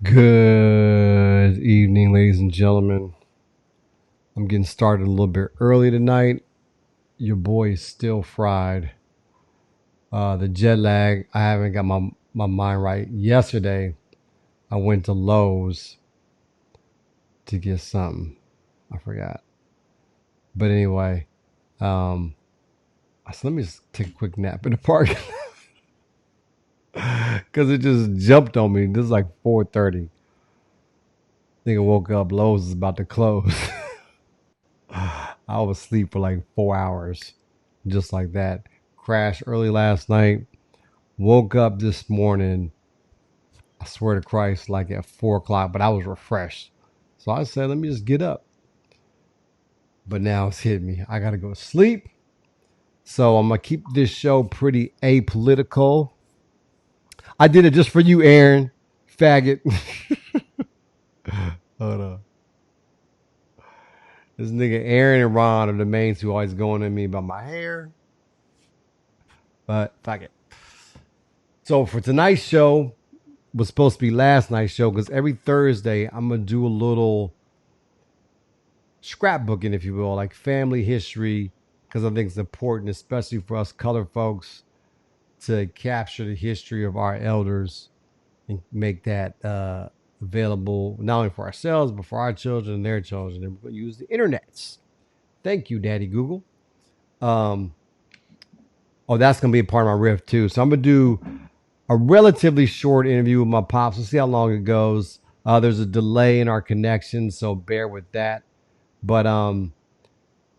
Good evening, ladies and gentlemen. I'm getting started a little bit early tonight. Your boy is still fried. The jet lag, I haven't got my mind right. Yesterday, I went to Lowe's to get something. I forgot. But anyway, um, I said, let me just take a quick nap in the park because it just jumped on me. This is like 4:30. I think I woke up. Lowe's is about to close. I was asleep for like 4 hours, just like that. Crashed early last night. Woke up this morning, I swear to Christ, like at 4 o'clock, but I was refreshed. So I said, let me just get up. But now it's hit me. I got to go to sleep. So I'm going to keep this show pretty apolitical. I did it just for you, Aaron. Faggot. Hold on. This nigga Aaron and Ron are the mains who always going at me about my hair. But fuck it. So for tonight's show, was supposed to be last night's show because every Thursday I'm gonna do a little scrapbooking, if you will, like family history, because I think it's important, especially for us colored folks, to capture the history of our elders and make that available not only for ourselves but for our children and their children. And we're gonna use the internets. Thank you, Daddy Google. Um, oh, that's gonna be a part of my riff too. So I'm gonna do a relatively short interview with my pops. We'll see how long it goes. There's a delay in our connection, so bear with that. But I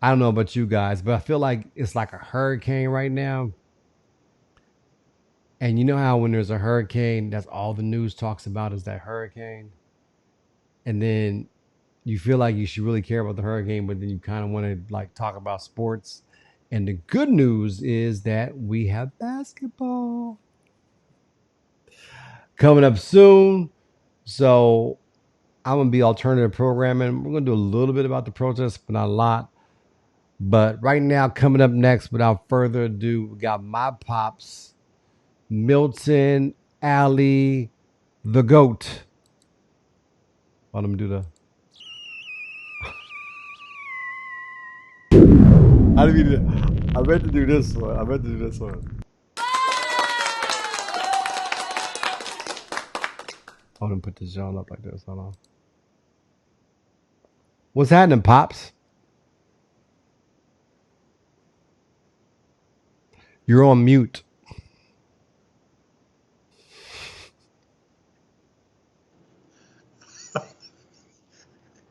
don't know about you guys, but I feel like it's like a hurricane right now. And you know how when there's a hurricane, that's all the news talks about is that hurricane. And then you feel like you should really care about the hurricane, but then you kind of want to like talk about sports. And the good news is that we have basketball coming up soon. So I'm gonna be alternative programming. We're gonna do a little bit about the protests, but not a lot. But right now, coming up next, without further ado, we got my pops, Milton, Allie, the GOAT. Let him do the. I didn't mean to. I meant to do this one. I meant to do this one. Hold on, put this John up like this. Hold on. What's happening, pops? You're on mute.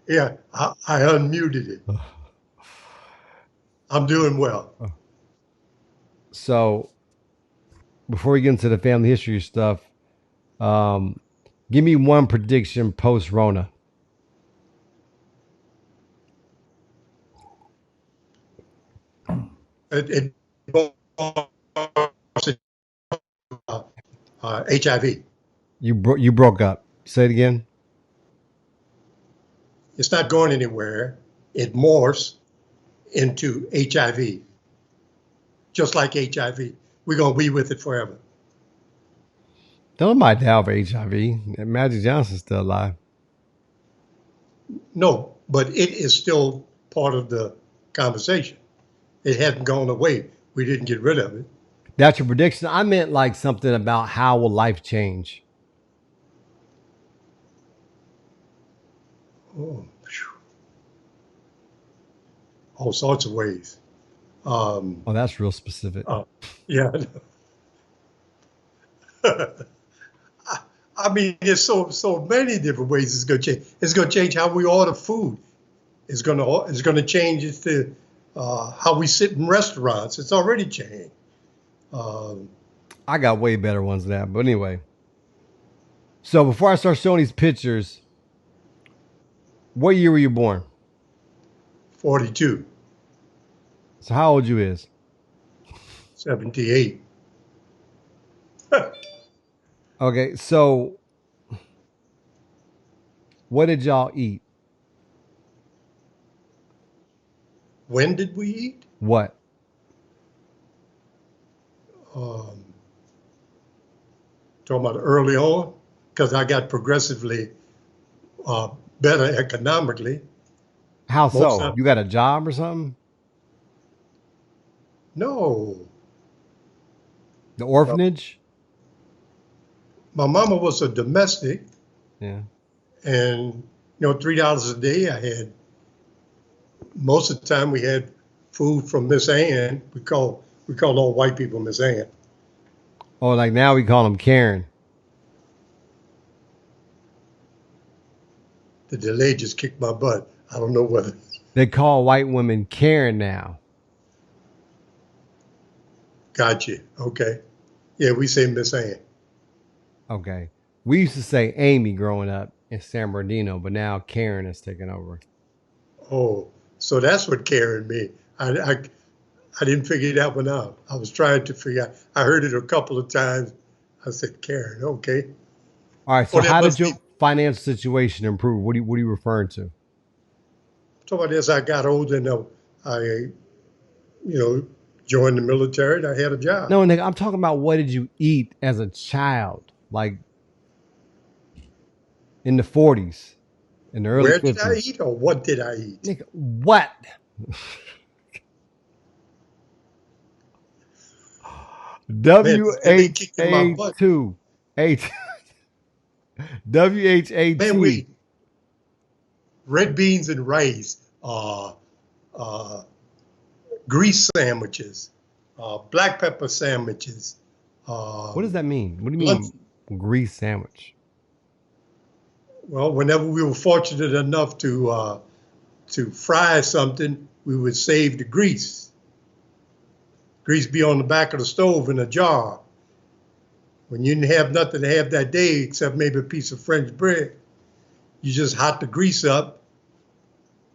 Yeah, I unmuted it. I'm doing well. So before we get into the family history stuff, um, give me one prediction post Rona. It HIV. You broke up. Say it again. It's not going anywhere. It morphs into HIV, just like HIV. We're gonna be with it forever. Don't nobody die over HIV. Magic Johnson's still alive. No, but it is still part of the conversation. It hasn't gone away. We didn't get rid of it. That's your prediction. I meant like something about how will life change. Oh, all sorts of ways. Um, Oh, that's real specific. uh, yeah. I mean, there's so many different ways it's going to change. It's going to change how we order food. It's going to change how we sit in restaurants. It's already changed. Um, I got way better ones than that. But anyway, so before I start showing these pictures, what year were you born? 42, So how old you is? 78. Okay, so what did y'all eat? When did we eat? What? Um, Talking about early on. because I got progressively uh, better economically. How Most so? of You got a job or something? no, The uh, orphanage? my mama was a domestic, Yeah. and $3 a day I had. Most of the time we had food from Miss Ann. We call all white people Miss Ann. Oh, like now we call them Karen. The delay just kicked my butt. I don't know whether. They call white women Karen now. Got you. Okay. Yeah, we say Miss Ann. Okay. We used to say Amy growing up in San Bernardino, but now Karen has taken over. Oh, so that's what Karen mean. I didn't figure that one out. I was trying to figure out. I heard it a couple of times. I said Karen. Okay. All right. So Oh, that how did must be. your financial situation improve? What are you referring to? So as I got older, I joined the military and I had a job. No, nigga, I'm talking about what did you eat as a child, like in the 40s, in the early Where did I 50s. eat or what did I eat? Nigga, what? Man, W this delay H kicking my A butt. 2 H Man, WHAT. we red beans and rice, uh, grease sandwiches, black pepper sandwiches, What does um, that mean? What do you lunch. mean grease sandwich? Well, whenever we were fortunate enough to fry something, we would save the grease. Grease be on the back of the stove in a jar. When you didn't have nothing to have that day except maybe a piece of French bread, you just hot the grease up,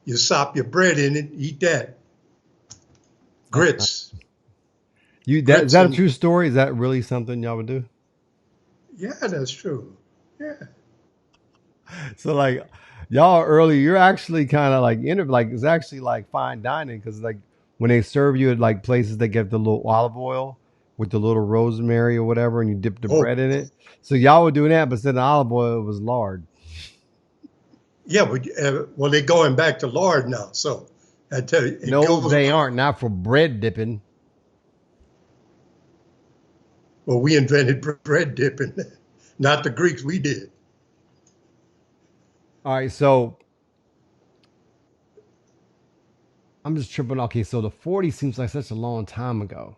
you sop your bread in it, eat that. That's not Grits, you. That is grits, that a and true story? Is that really something y'all would do? yeah, that's true. Yeah. So like y'all early, you're actually kind of like like it's actually like fine dining because like when they serve you at like places they get the little olive oil with the little rosemary or whatever, and you dip the Oh, bread in it. So y'all were doing that, but instead of olive oil, it was lard. yeah, but well, they're going back to lard now. So I tell you, it No, goes. they aren't. Not for bread dipping. Well, we invented bread dipping, not the Greeks. We did. All right, so I'm just tripping. Okay, so the 40s seems like such a long time ago.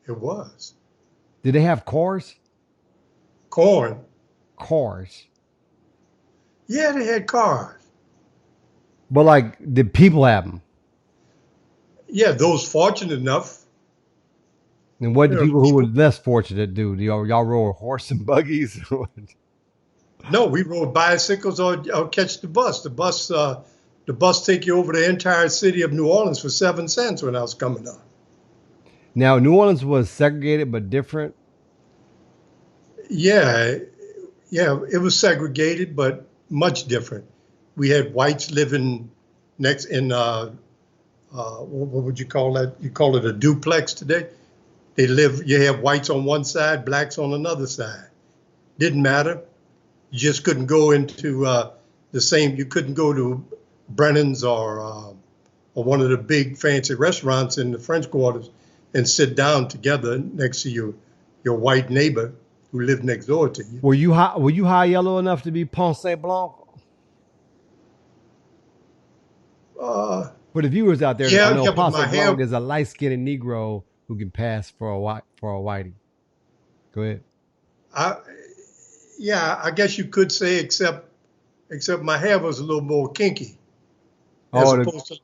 It was Did they have cars? corn. Cars. Yeah, they had cars. But like, did people have them? Yeah, those fortunate enough, And what you do know, people who were people. less fortunate do? Do y'all roll horse and buggies? No, we rode bicycles or catch the bus. The bus take you over the entire city of New Orleans for 7 cents when I was coming up. Now, New Orleans was segregated but different. Yeah, yeah, it was segregated, but much different. We had whites living next in what would you call that? You call it a duplex today. They live. You have whites on one side, blacks on another side. Didn't matter. You just couldn't go into the same. You couldn't go to Brennan's or one of the big fancy restaurants in the French Quarters and sit down together next to your white neighbor who lived next door to you. Were you high yellow enough to be Pont Saint Blanc? Uh, For the viewers out there that don't yeah, know, yeah, but Pont my Saint hair. Blanc is a light skinned Negro who can pass for a whitey. Go ahead. I, yeah, I guess you could say except my hair was a little more kinky as Oh, opposed to.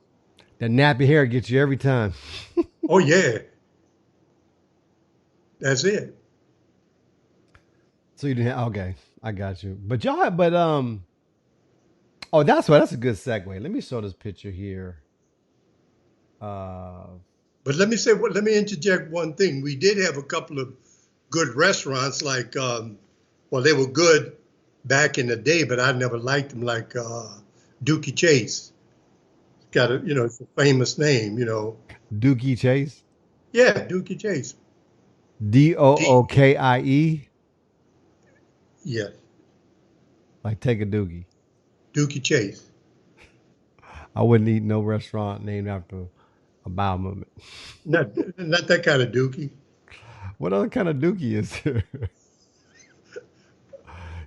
the nappy hair gets you every time. Oh yeah, that's it. So you didn't have, okay, I got you. But y'all had, but oh, that's a good segue. Let me show this picture here. Uh, But let me interject one thing. We did have a couple of good restaurants, like well, they were good back in the day, but I never liked them, like Dookie Chase. Got a it's a famous name. Dookie Chase. Yeah, Dookie Chase. D, Dookie. yeah. Like take a dookie. Dookie Chase. I wouldn't eat no restaurant named after a bowel movement. Not that kind of Dookie. What other kind of dookie is there?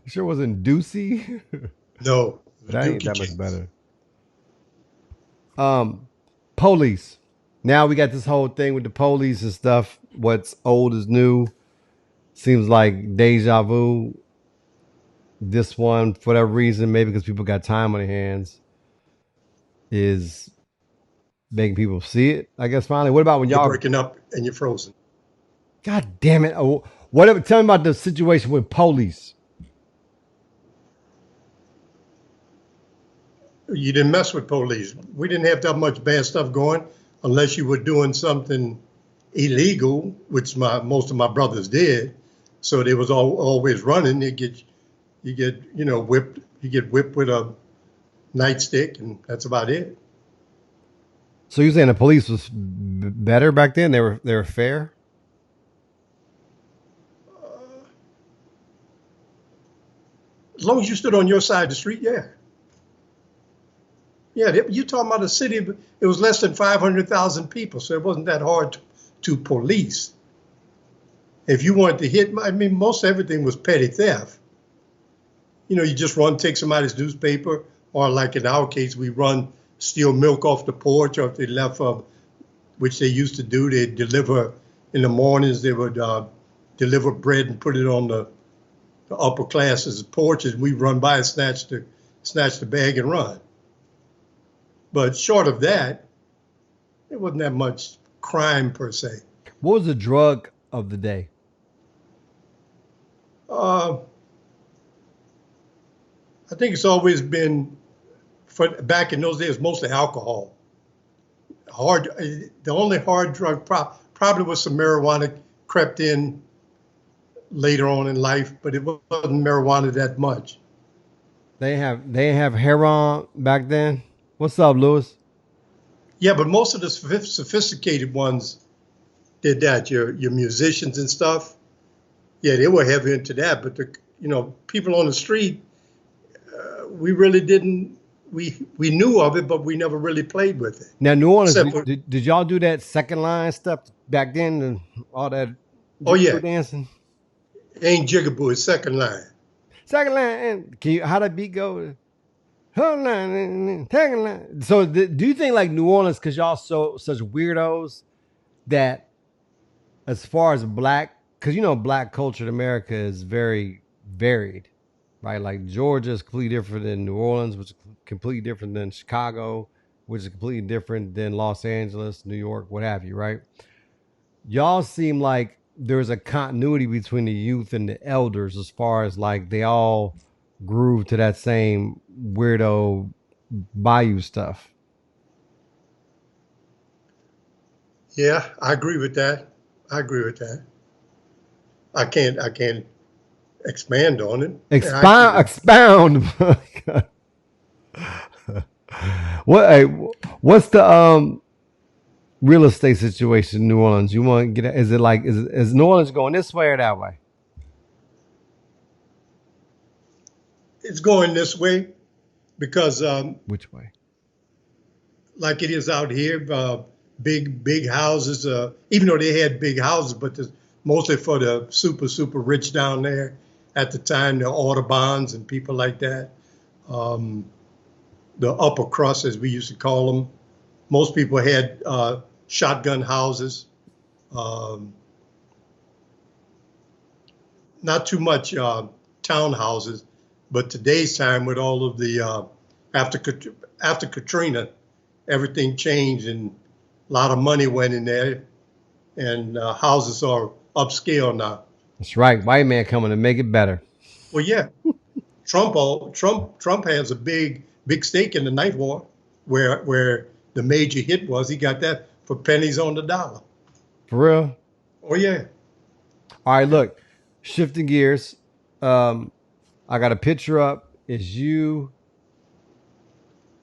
You sure wasn't Doocy? No, it was That ain't Dookie that much Chase. better. Um, Police. Now we got this whole thing with the police and stuff. What's old is new. Seems like deja vu. This one, for whatever reason, maybe because people got time on their hands, is making people see it. I guess finally. What about when You're y'all? breaking up and you're frozen. God damn it! Oh, whatever. Tell me about the situation with police. You didn't mess with police. We didn't have that much bad stuff going unless you were doing something illegal, which most of my brothers did. So they was always running. You get whipped. You get whipped with a nightstick, and that's about it. So you saying the police was better back then? They were fair. As long as you stood on your side of the street, yeah. Yeah, you're talking about a city, it was less than 500,000 people, so it wasn't that hard to police. If you wanted to hit, I mean, most everything was petty theft. You just take somebody's newspaper, or like in our case, we steal milk off the porch, or if they left, which they used to do, they'd deliver in the mornings, they would deliver bread and put it on the upper classes' porches. We'd run by and snatch the bag and run. But short of that, it wasn't that much crime per se. What was the drug of the day? Uh, I think it's always been, back in those days, mostly alcohol. The only hard drug probably was some marijuana crept in later on in life, but it wasn't marijuana that much. They have heroin back then. What's up, Lewis? Yeah, but most of the sophisticated ones did that. Your musicians and stuff, yeah, they were heavy into that. But people on the street, we really didn't. We knew of it, but we never really played with it. Now, New Orleans, Except did y'all do that second line stuff back then and all that oh yeah, dancing? ain't Jigaboo, it's second line. Second line, how that beat go? Second line, second line. So, do you think like New Orleans, because y'all such weirdos, that as far as because black culture in America is very varied, right? Like Georgia is completely different than New Orleans, which is completely different than Chicago, which is completely different than Los Angeles, New York, what have you, right? Y'all seem like there's a continuity between the youth and the elders as far as like they all groove to that same weirdo bayou stuff. Yeah, I agree with that. I agree with that. I can't expand on it. Yeah, I agree with Expound. What? Hey, what's the real estate situation in New Orleans? You want to get? Is it like is New Orleans going this way or that way? it's going this way because Which way? like it is out here, big houses. Even though they had big houses, but mostly for the super rich down there at the time, the Audubons and people like that. Um, the upper crust, as we used to call them. Most people had shotgun houses. Um, not too much townhouses, but today's time with all of the after after Katrina, everything changed and a lot of money went in there, and houses are upscale now. That's right. White man coming to make it better. Well, yeah, Trump has a big stake in the Ninth Ward, where the major hit was. He got that for pennies on the dollar. For real. Oh yeah, All right, look, shifting gears. I got a picture up. It's you,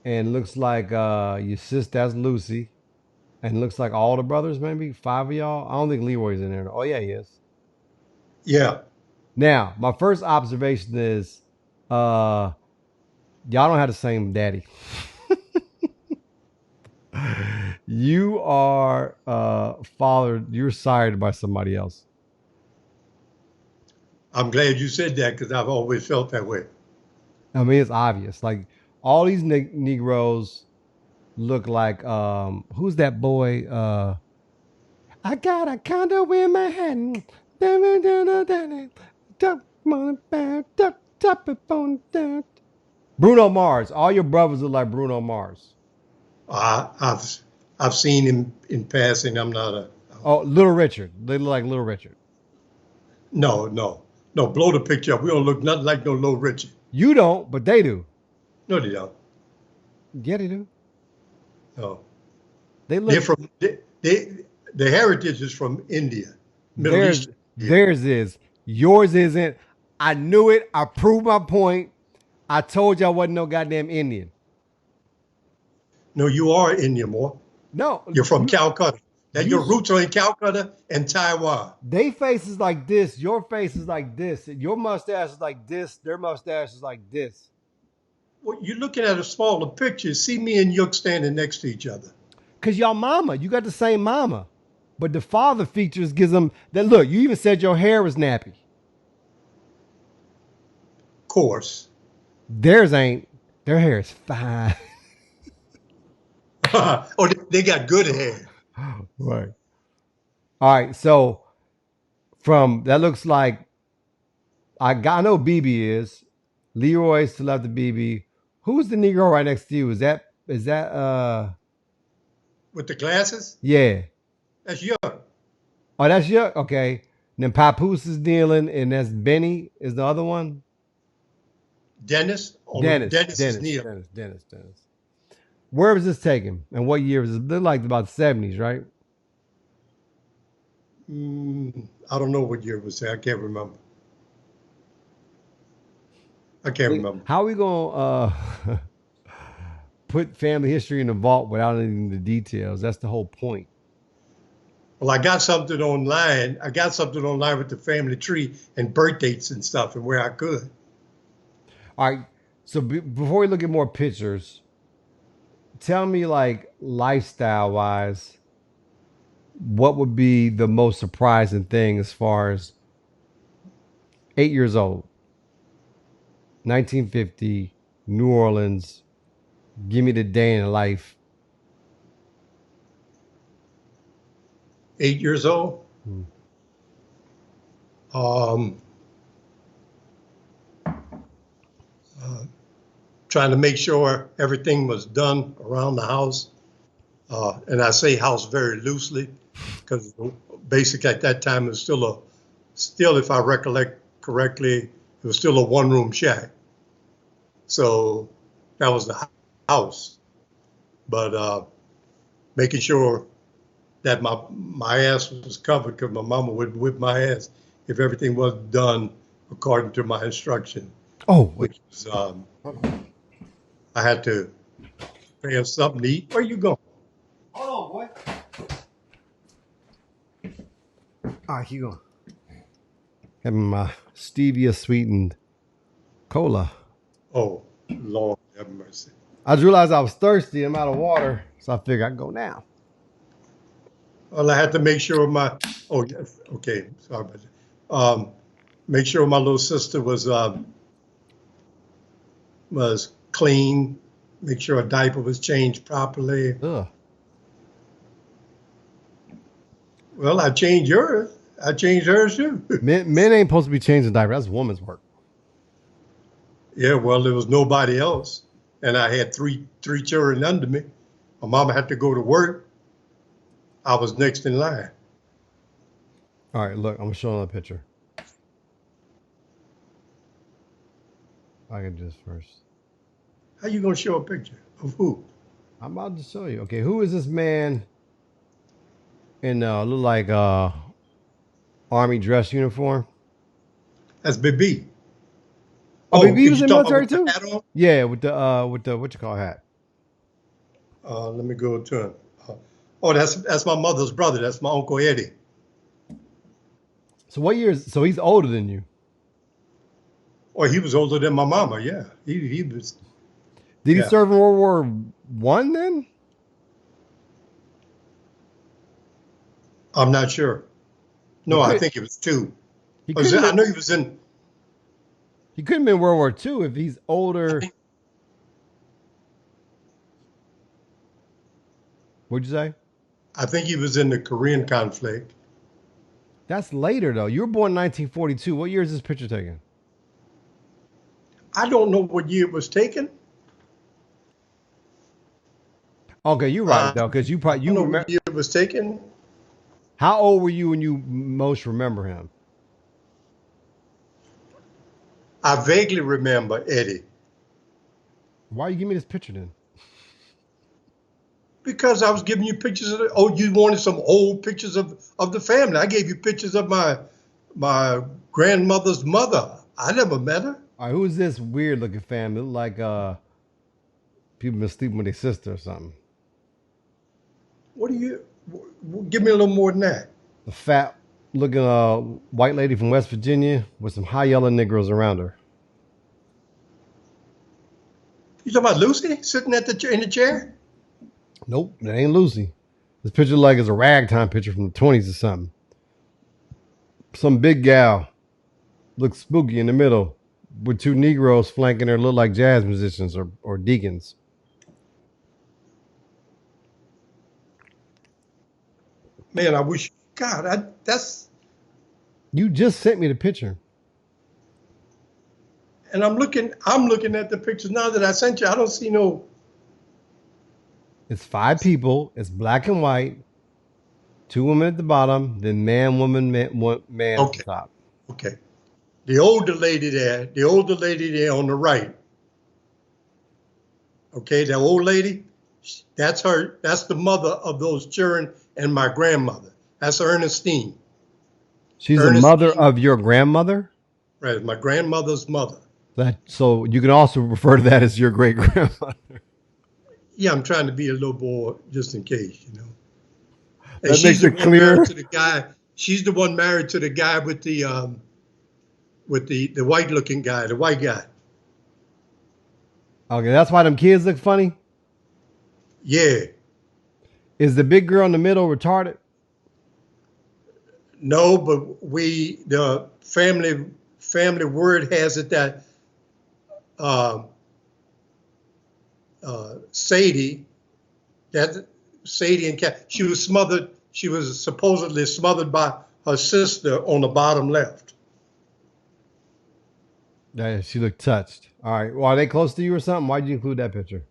and looks like your sister. That's Lucy, and looks like all the brothers, maybe five of y'all. I don't think Leroy's in there. Oh yeah, he is. yeah. Now, my first observation is Uh, y'all don't have the same daddy. You are fathered. You're sired by somebody else. I'm glad you said that because I've always felt that way. I mean, it's obvious. Like all these Negroes look like who's that boy? I got a condo in Manhattan. Bruno Mars. All your brothers look like Bruno Mars. I, I've I've seen him in passing. I'm not a Oh, Little Richard. They look like Little Richard. no, no, no. Blow the picture up. We don't look nothing like no Low Richard. You don't, but they do. No, they don't. Yeah, they do. No, They they're look from the heritage is from India, Middle theirs. East. Yeah. Theirs is. Yours isn't. I knew it. I proved my point. I told you I wasn't no goddamn Indian. No, you are Indian, more. No, You're from you Calcutta. That you your roots are in Calcutta and Taiwan. they faces like this. Your face is like this. Your mustache is like this. Their mustache is like this. Well, you're looking at a smaller picture. See me and Yook standing next to each other. Cause y'all mama, you got the same mama. But the father features gives them that look. You even said your hair was nappy. Of course. Theirs ain't. Their hair is fine. Oh, they got good hair. Right. All right. So from that looks like I know BB is. Leroy's to left of BB. Who's the Negro right next to you? Is that With the glasses, yeah. that's Yook. Oh, that's you? Okay. And then Papoose is dealing, and that's Benny is the other one. Dennis, only Dennis. Dennis is Dennis. Neil. Dennis. Dennis. Dennis. Where was this taken? And what year was it? They're like about the 70s, right? I don't know what year it was. I can't remember. I can't remember. How are we gonna put family history in the vault without any of the details? That's the whole point. Well, I got something online. I got something online with the family tree and birth dates and stuff, and where I could. All right. So before we look at more pictures, tell me like lifestyle wise, what would be the most surprising thing as far as 8 years old, 1950, New Orleans. Give me the day in the life. 8 years old. Hmm. Um, Trying to make sure everything was done around the house. And I say house very loosely because basically at that time it was still, if I recollect correctly, it was still a one-room shack. So that was the house. But making sure that my ass was covered because my mama would whip my ass if everything wasn't done according to my instruction, Oh, wait. which was I had to pay her something to eat. Where you going? Hold on, boy. All right, keep going. Having my stevia sweetened cola. Oh, Lord have mercy. I just realized I was thirsty. I'm out of water, so I figured I'd go now. Well, I had to make sure oh, yes, okay, sorry about that. Make sure my little sister was clean, make sure a diaper was changed properly. Ugh. Well, I changed yours. I changed hers too. Men ain't supposed to be changing diapers. That's woman's work. Yeah, well, there was nobody else, and I had three children under me. My mama had to go to work. I was next in line. All right, look, I'm showing a picture. I can do this first. How you gonna show a picture of who? I'm about to show you. Okay, who is this man in look like army dress uniform? That's BB. Oh, BB was you in the talking military about with the too. hat on? Yeah, with the what you call hat. Let me go to him. Oh, that's my mother's brother. That's my Uncle Eddie. So what years? So he's older than you. Or he was older than my mama. Yeah, he was. Did he Yeah, serve in World War One then? I'm not sure. He No, I could. think it was two. He couldn't I have know been. he was in. He couldn't have been World War Two if he's I older. think What'd you say? I think he was in the Korean conflict. That's later though. You were born in 1942. What year is this picture taken? I don't know what year it was taken. Okay, you're right I though, because I don't you know what remember. year it was taken. How old were you when you most remember him? I vaguely remember Eddie Why you give me this picture then? because I was giving you pictures of. Oh, you wanted some old pictures of the family. I gave you pictures of my grandmother's mother. I never met her. All right, who is this weird looking family? Look like people been sleeping with their sister or something. What do you? Give me a little more than that. The fat looking white lady from West Virginia with some high yellow Negroes around her. You talking about Lucy sitting at in the chair? Nope, that ain't Lucy. This picture like is a ragtime picture from the 20s or something. Some big gal looks spooky in the middle with two Negroes flanking her, look like jazz musicians or deacons. Man, I wish. God, that's. You just sent me the picture. And I'm looking. I'm looking at the pictures now that I sent you. I don't see no. It's five people. It's black and white. Two women at the bottom, then man, woman, man at the Okay, top. okay. The older lady there. The older lady there on the right. Okay, the old lady. That's her. That's the mother of those children and my grandmother. That's Ernestine. She's the mother Ernestine, of your grandmother. right? My grandmother's mother. So you can also refer to that as your great grandmother. Yeah, I'm trying to be a little more just in case, you know. And That she's makes the it one married clear. to the guy. She's the one married to the guy with the white looking guy, the white guy. Okay, that's why them kids look funny. Yeah. Is the big girl in the middle retarded? No, but the family word has it that uh, Sadie, that Sadie and Cat, she was smothered. She was supposedly smothered by her sister on the bottom left. Yeah, she looked touched. All right. Well, are they close to you or something? Why'd you include that picture?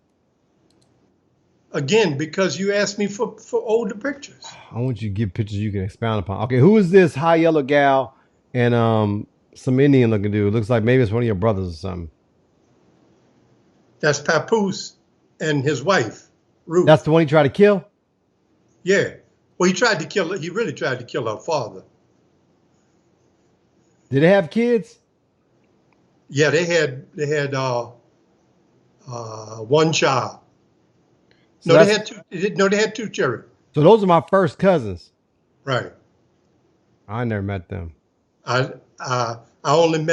Again, because you asked me for older pictures. I want you to give pictures you can expound upon. Okay, who is this high yellow gal and some Indian looking dude? Looks like maybe it's one of your brothers or something. That's Papoose and his wife, That's Ruth. the one he tried to kill? Yeah. Well, he tried to kill her. He really tried to kill her father. Did they have kids? Yeah, they had one child. So No, they that's had two. No, they had two children. so those are my first cousins. Right. I never met them. I only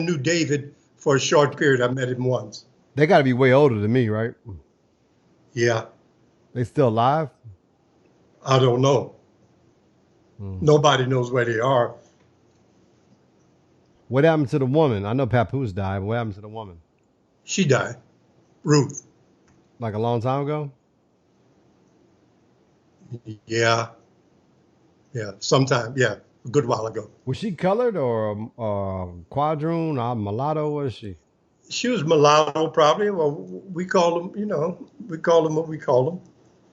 knew David for a short period. I met him once. They got to be way older than me, right? Yeah. They still alive? I don't know. Hmm. Nobody knows where they are. What happened to the woman? I know Papoose died, but what happened to the woman? She died. Ruth. Like a long time ago? Yeah. Yeah. Sometime. Yeah. A good while ago. Was she colored or quadroon or mulatto? What is she? She was mulatto, probably. Well, we call them, we call them what we call them,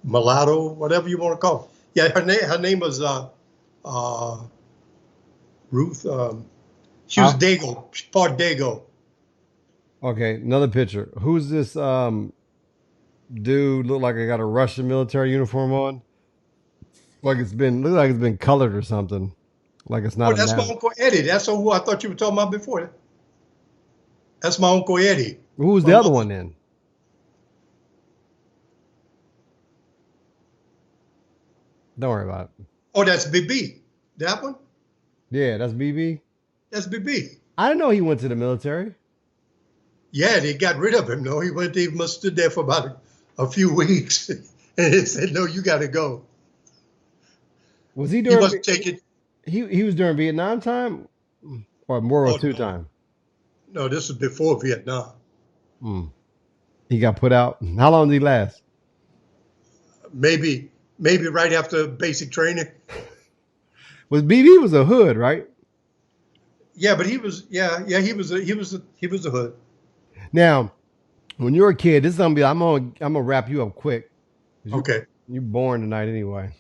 mulatto, whatever you want to call them. Yeah, her name was uh, Ruth. She was I, Dago, part Dago. okay, another picture. Who's this dude? Look like I got a Russian military uniform on. Look like it's been colored or something. Like it's not Oh, a that's my nat. Uncle Eddie. That's who I thought you were talking about before. That's my Uncle Eddie. Who's My the other mother. one then? Don't worry about it. Oh, that's BB. That one? Yeah, that's BB. That's BB. I didn't know he went to the military. Yeah, they got rid of him. No, he went. He must have stood there for about a few weeks, and they said, "No, you got to go." Was he He during wasn't taking. he was during Vietnam time or World War Oh II no, time? no, this was before Vietnam. Mm. He got put out. How long did he last? Maybe right after basic training. Was BB was a hood, right? Yeah, but he was. Yeah, he was a hood. Now, when you're a kid, this is gonna be. I'm gonna wrap you up quick. 'Cause Okay. you born tonight anyway.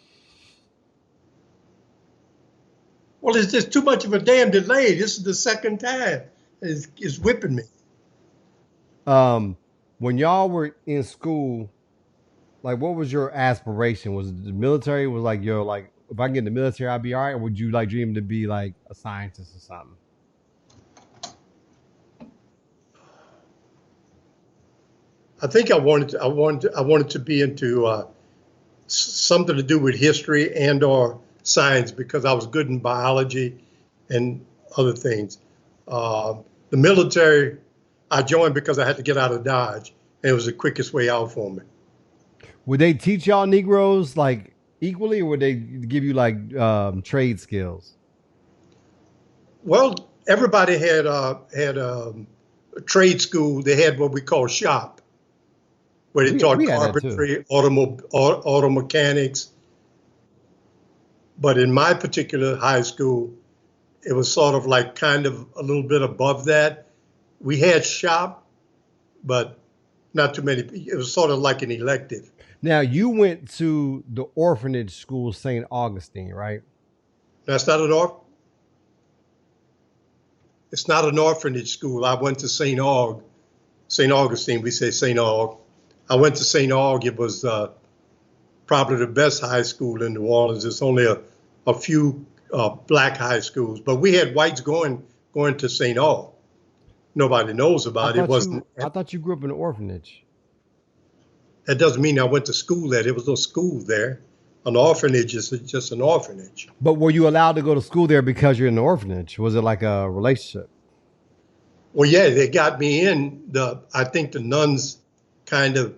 Well, it's just too much of a damn delay. This is the second time. It's whipping me. Um, when y'all were in school, like, what was your aspiration? Was it the military? Was like your like, if I can get in the military, I'd be all right. Or would you like dream to be like a scientist or something? I think I wanted to be into something to do with history and or science because I was good in biology and other things. Uh, the military, I joined because I had to get out of Dodge, and it was the quickest way out for me. Would they teach y'all Negroes like equally, or would they give you like trade skills? Well, everybody had a trade school. They had what we call shop, where they taught We had that too. carpentry, auto mechanics. But in my particular high school, it was sort of like kind of a little bit above that. We had shop, but not too many. It was sort of like an elective. Now you went to the orphanage school, St. Augustine, right? That's not an orph. It's not an orphanage school. I went to St. Augustine. We say St. Aug. I went to St. Aug. It was probably the best high school in New Orleans. There's only a few black high schools, but we had whites going to St. Aug. Nobody knows about it. It wasn't. I thought you grew up in an orphanage. That doesn't mean I went to school there. There was no school there. An orphanage is just an orphanage. But were you allowed to go to school there because you're in the orphanage? Was it like a relationship? Well, yeah, they got me in. I think the nuns kind of.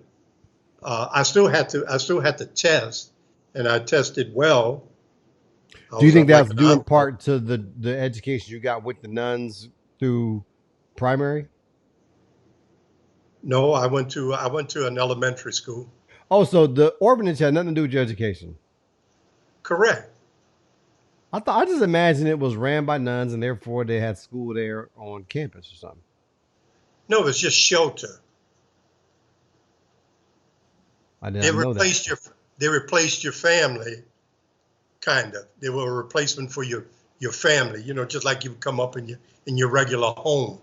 I still had to test, and I tested well. I Do you was think like that's an due in honor. part to the education you got with the nuns through primary? No, I went to an elementary school. Also, the orphanage had nothing to do with your education. Correct. I just imagined it was ran by nuns and therefore they had school there on campus or something. No, it's just shelter. I did They not know that. replaced your they replaced your family, kind of. They were a replacement for your family. Just like you would come up in your regular home.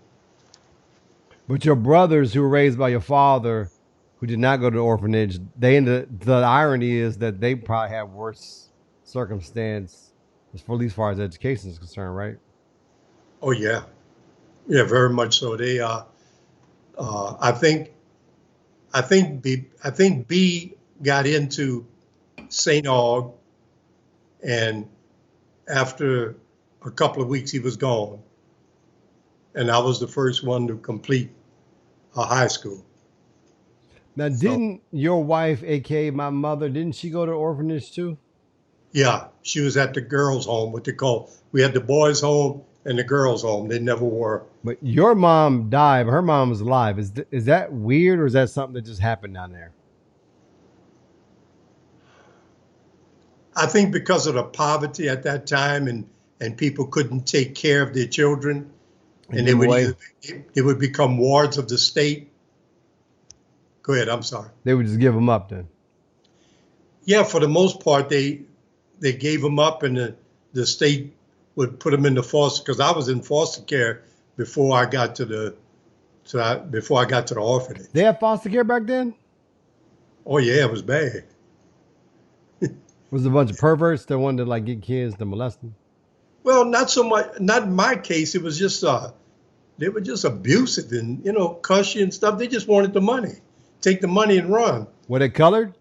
But your brothers who were raised by your father, who did not go to the orphanage, they ended. The irony is that they probably have worse circumstance, as for at least far as education is concerned, right? Oh yeah, yeah, very much so. They I think B got into St. Aug, and after a couple of weeks he was gone, and I was the first one to complete a high school. Now, So didn't your wife, aka my mother, didn't she go to orphanage too? yeah, she was at the girls' home, what they call. We had the boys' home and the girls' home. They never were. But your mom died, but her mom was alive. Is that weird, or is that something that just happened down there? I think because of the poverty at that time, and people couldn't take care of their children, And and give them away? they would become wards of the state. Go ahead. I'm sorry. They would just give them up then. Yeah, for the most part, they gave them up, and the state would put them into foster. Because I was in foster care before I got to before I got to the They orphanage. had foster care back then. Oh yeah, it was bad. Was it a bunch of perverts that wanted to like get kids to molest them? Well, not so much. Not in my case. It was just they were just abusive and cuss you and stuff. They just wanted the money, take the money and run. Were they colored?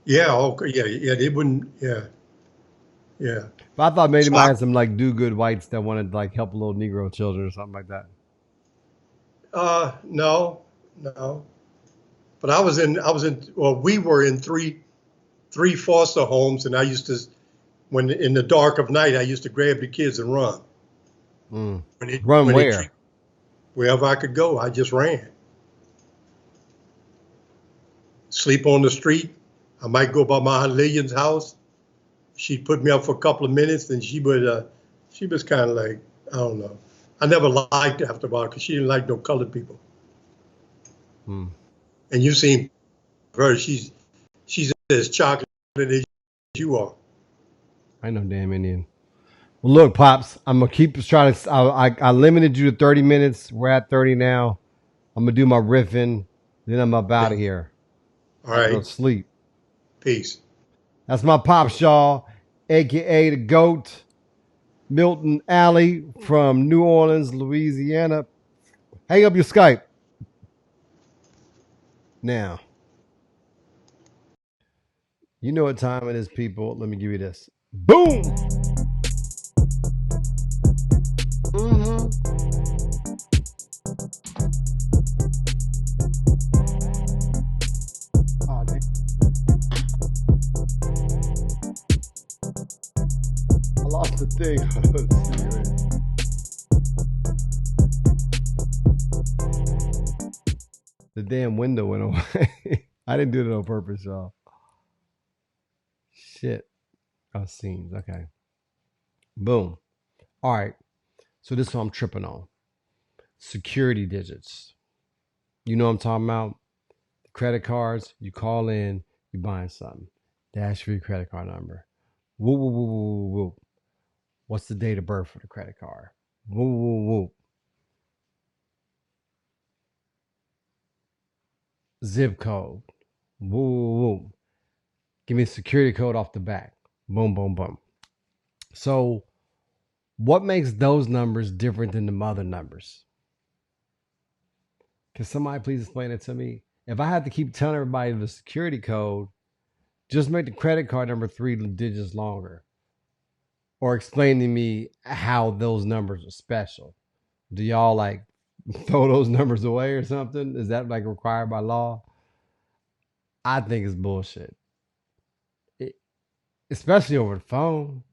Yeah, okay, yeah, yeah. They wouldn't. Yeah, yeah. But I thought maybe So might have some like do good whites that wanted to like help little Negro children or something like that. no, no. But well, we were in three foster homes, and I used to, when in the dark of night, I used to grab the kids and run. Mm. When it Run when it treat where? wherever I could go, I just ran. Sleep on the street. I might go by my Aunt Lillian's house. She'd put me up for a couple of minutes, and she was kind of like, I don't know. I never liked her after a while because she didn't like no colored people. Mm. And you seen her; she's as chocolate as you are. I know damn Indian. Well, look, pops, I'm gonna keep trying to. I limited you to 30 minutes. We're at 30 now. I'm gonna do my riffing, then I'm up out Okay. of here. All I go right. to sleep. Peace. That's my pops, y'all, aka the GOAT, Milton Alley from New Orleans, Louisiana. Hang up your Skype now. You know what time it is, people. Let me give you this. Boom. Mm-hmm. Oh, damn. I lost the thing. The damn window went away. I didn't do it on purpose, y'all. Shit. Oh, scenes. Okay. Boom. All right. So this is what I'm tripping on. Security digits. You know what I'm talking about? Credit cards, you call in, you buying something. Dash for your credit card number. Woo, woo, woo, woo, woo, woo. What's the date of birth for the credit card? Woo, woo, woo. Zip code. Woo, woo, woo. Give me a security code off the back. Boom, boom, boom. So, what makes those numbers different than the other numbers? Can somebody please explain it to me? If I had to keep telling everybody the security code, just make the credit card number 3 digits longer. Or explain to me how those numbers are special. Do y'all like throw those numbers away or something? Is that like required by law? I think it's bullshit, it, especially over the phone.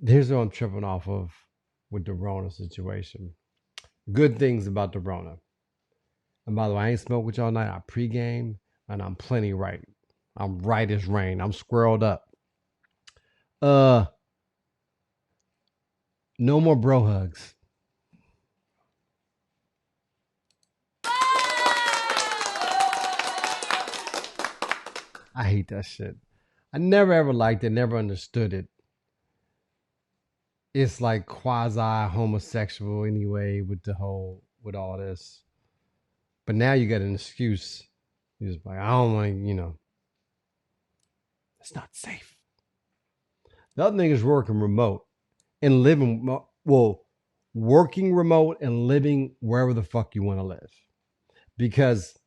Here's what I'm tripping off of with the Rona situation. Good things about the Rona. And by the way, I ain't smoked with y'all night. I pregame and I'm plenty right. I'm right as rain. I'm squirreled up. Uh, no more bro hugs. I hate that shit. I never ever liked it, never understood it. It's like quasi homosexual anyway with all this. But now you got an excuse. You're just like, I don't want it's not safe. The other thing is working remote and living well, working remote and living wherever the fuck you want to live. Because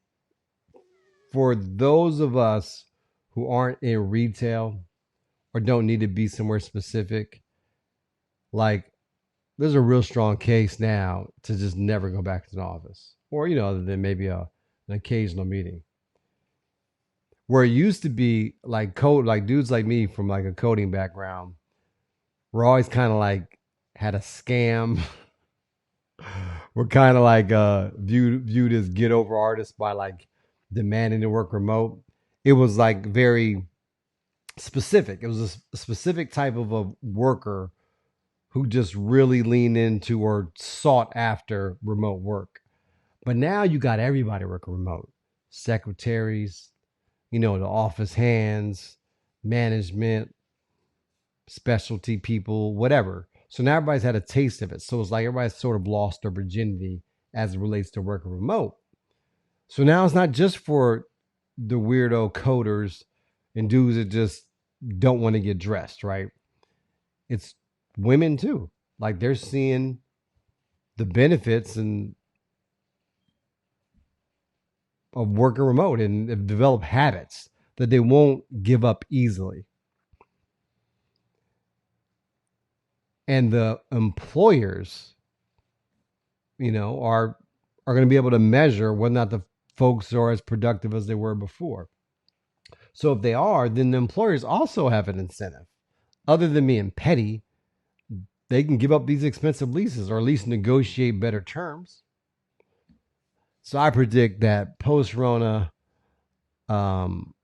for those of us who aren't in retail or don't need to be somewhere specific, like there's a real strong case now to just never go back to the office, or other than maybe an occasional meeting. Where it used to be like code, like dudes like me from like a coding background, we're always kind of like had a scam. We're kind of like viewed as get over artists by like demanding to work remote. It was like very specific. It was a specific type of a worker who just really leaned into or sought after remote work. But now you got everybody working remote. Secretaries, the office hands, management, specialty people, whatever. So now everybody's had a taste of it. So it's like everybody's sort of lost their virginity as it relates to working remote. So now it's not just for the weirdo coders and dudes that just don't want to get dressed, right? It's women too. Like they're seeing the benefits and of working remote and have developed habits that they won't give up easily. And the employers, are going to be able to measure whether or not the folks are as productive as they were before. So if they are, then the employers also have an incentive. Other than being petty, they can give up these expensive leases or at least negotiate better terms. So I predict that post Rona, um,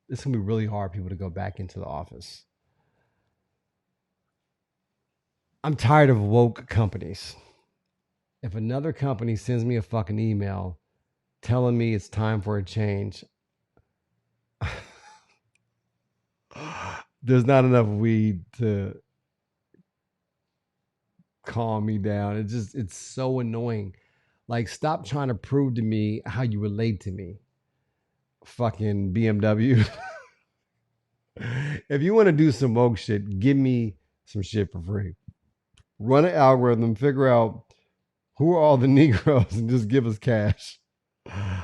it's gonna be really hard for people to go back into the office. I'm tired of woke companies. If another company sends me a fucking email telling me it's time for a change, there's not enough weed to calm me down. It's so annoying. Like, stop trying to prove to me how you relate to me. Fucking BMW. If you want to do some woke shit, give me some shit for free. Run an algorithm, figure out who are all the Negroes, and just give us cash.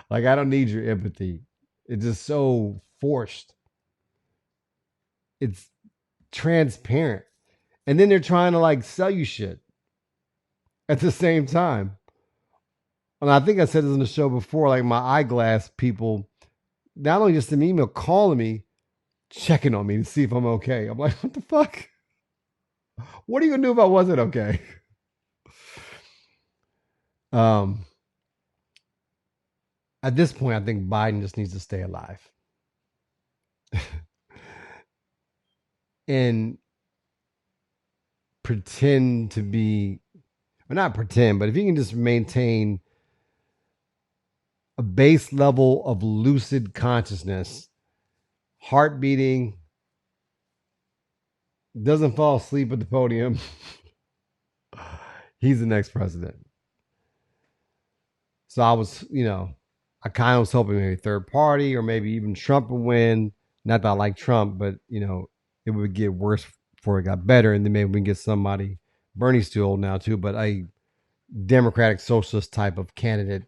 Like, I don't need your empathy. It's just so forced. It's transparent. And then they're trying to like sell you shit at the same time. And I think I said this in the show before, like my eyeglass people, not only just an email calling me, checking on me to see if I'm okay. I'm like, what the fuck? What are you gonna do if I wasn't okay? Um, at this point, I think Biden just needs to stay alive. And pretend to be, or not pretend, but if he can just maintain a base level of lucid consciousness, heart beating, doesn't fall asleep at the podium, he's the next president. So I was, I kind of was hoping maybe third party or maybe even Trump would win. Not that I like Trump, but it would get worse before it got better, and then maybe we can get somebody. Bernie's too old now too, but a Democratic socialist type of candidate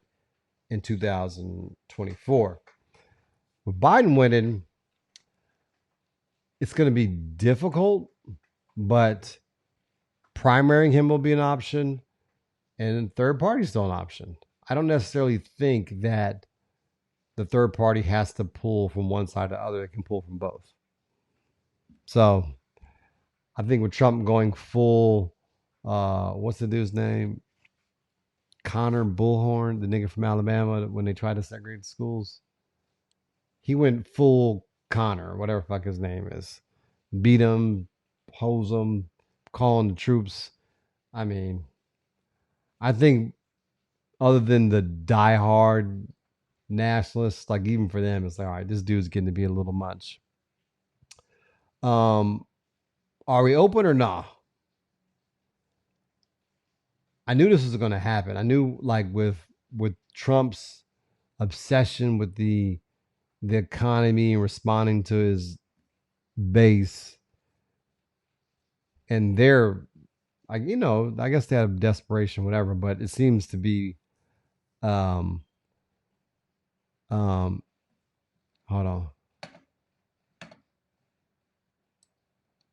in 2024. With Biden winning, it's going to be difficult, but primarying him will be an option, and third party is still an option. I don't necessarily think that the third party has to pull from one side to the other. It can pull from both. So I think with Trump going full, what's the dude's name? Connor Bullhorn, the nigga from Alabama, when they tried to segregate schools. He went full Connor, whatever fuck his name is. Beat him, hose him, calling the troops. I mean, I think other than the diehard nationalists, like even for them, it's like, all right, this dude's getting to be a little much. Are we open or not? I knew this was going to happen. I knew, like with Trump's obsession with the economy and responding to his base, and they're like, I guess they have desperation, whatever. But it seems to be, um, um, hold on.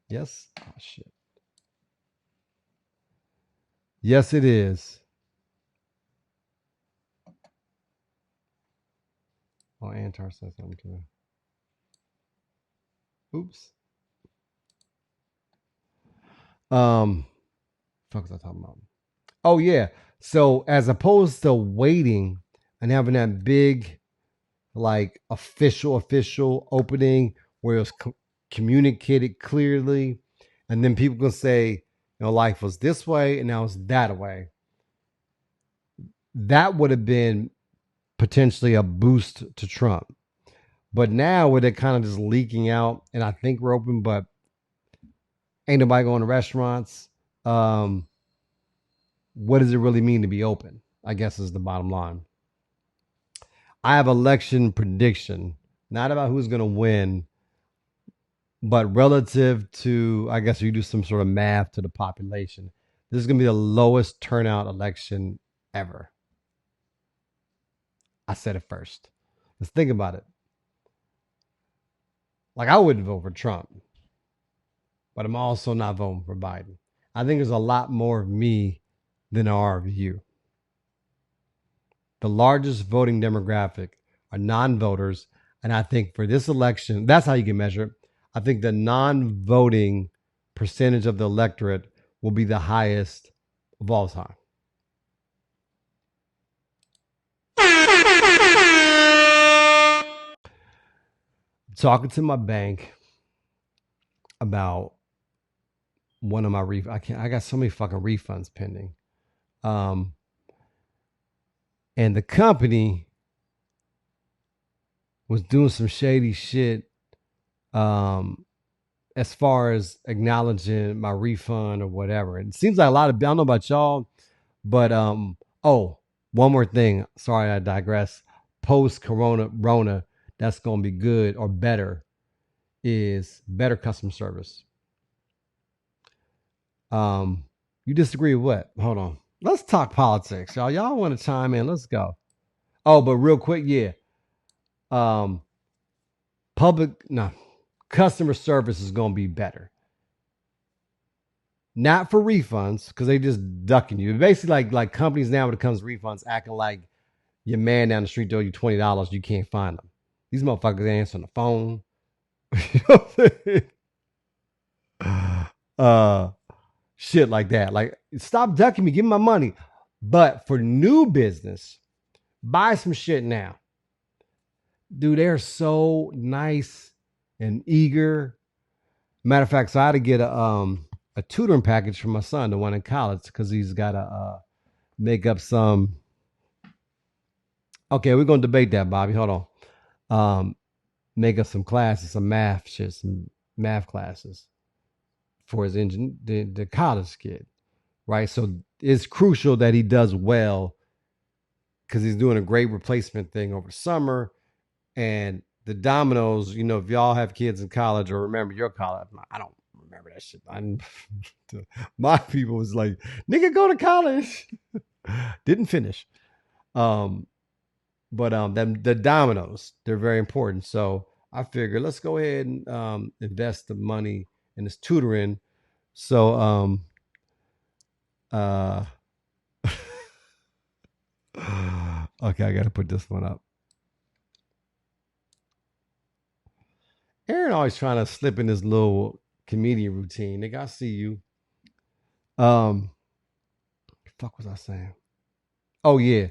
Yes. Oh shit. Yes, it is. Oh, Antar said something to me. Oops. Fuck was I talking about? Oh yeah. So as opposed to waiting and having that big, like official opening where it was communicated clearly, and then people can say, life was this way and now it's that way. That would have been potentially a boost to Trump. But now with it kind of just leaking out, and I think we're open, but ain't nobody going to restaurants. Um, what does it really mean to be open? I guess is the bottom line. I have election prediction, not about who's going to win, but relative to, I guess, you do some sort of math to the population. This is going to be the lowest turnout election ever. I said it first. Let's think about it. Like, I wouldn't vote for Trump. but I'm also not voting for Biden. I think there's a lot more of me than there are of you. The largest voting demographic are non-voters, and I think for this election, that's how you can measure it. I think the non-voting percentage of the electorate will be the highest of all time. Talking to my bank about one of my I got so many fucking refunds pending. And the company was doing some shady shit as far as acknowledging my refund or whatever. It seems like a lot of, I don't know about y'all, but oh, one more thing. Sorry, I digress. Post Corona, Rona, that's gonna be good or better is better customer service. You disagree with what? Hold on. Let's talk politics, y'all. Y'all want to chime in? Let's go. Oh, but real quick, yeah. Um, customer service is gonna be better. Not for refunds, because they just ducking you. Basically, like companies now when it comes to refunds, acting like your man down the street owe you $20, you can't find them. These motherfuckers answering the phone. You know what I'm saying? Shit like that. Like, stop ducking me, give me my money. But for new business, buy some shit now. Dude, they're so nice and eager. Matter of fact, so I had to get a tutoring package for my son, the one in college, because he's got to make up some. Okay, we're gonna debate that, Bobby. Hold on. Make up some classes, some math shit, some math classes for his the college kid, right? So it's crucial that he does well because he's doing a great replacement thing over summer. And the dominoes, you know, if y'all have kids in college or remember your college, I don't remember that shit. My people was like, nigga, go to college. Didn't finish. But the dominoes, they're very important. So I figured let's go ahead and invest the money in this tutoring. So okay, I gotta put this one up. Aaron always trying to slip in this little comedian routine. Nigga, I see you. Fuck was I saying? Oh yeah.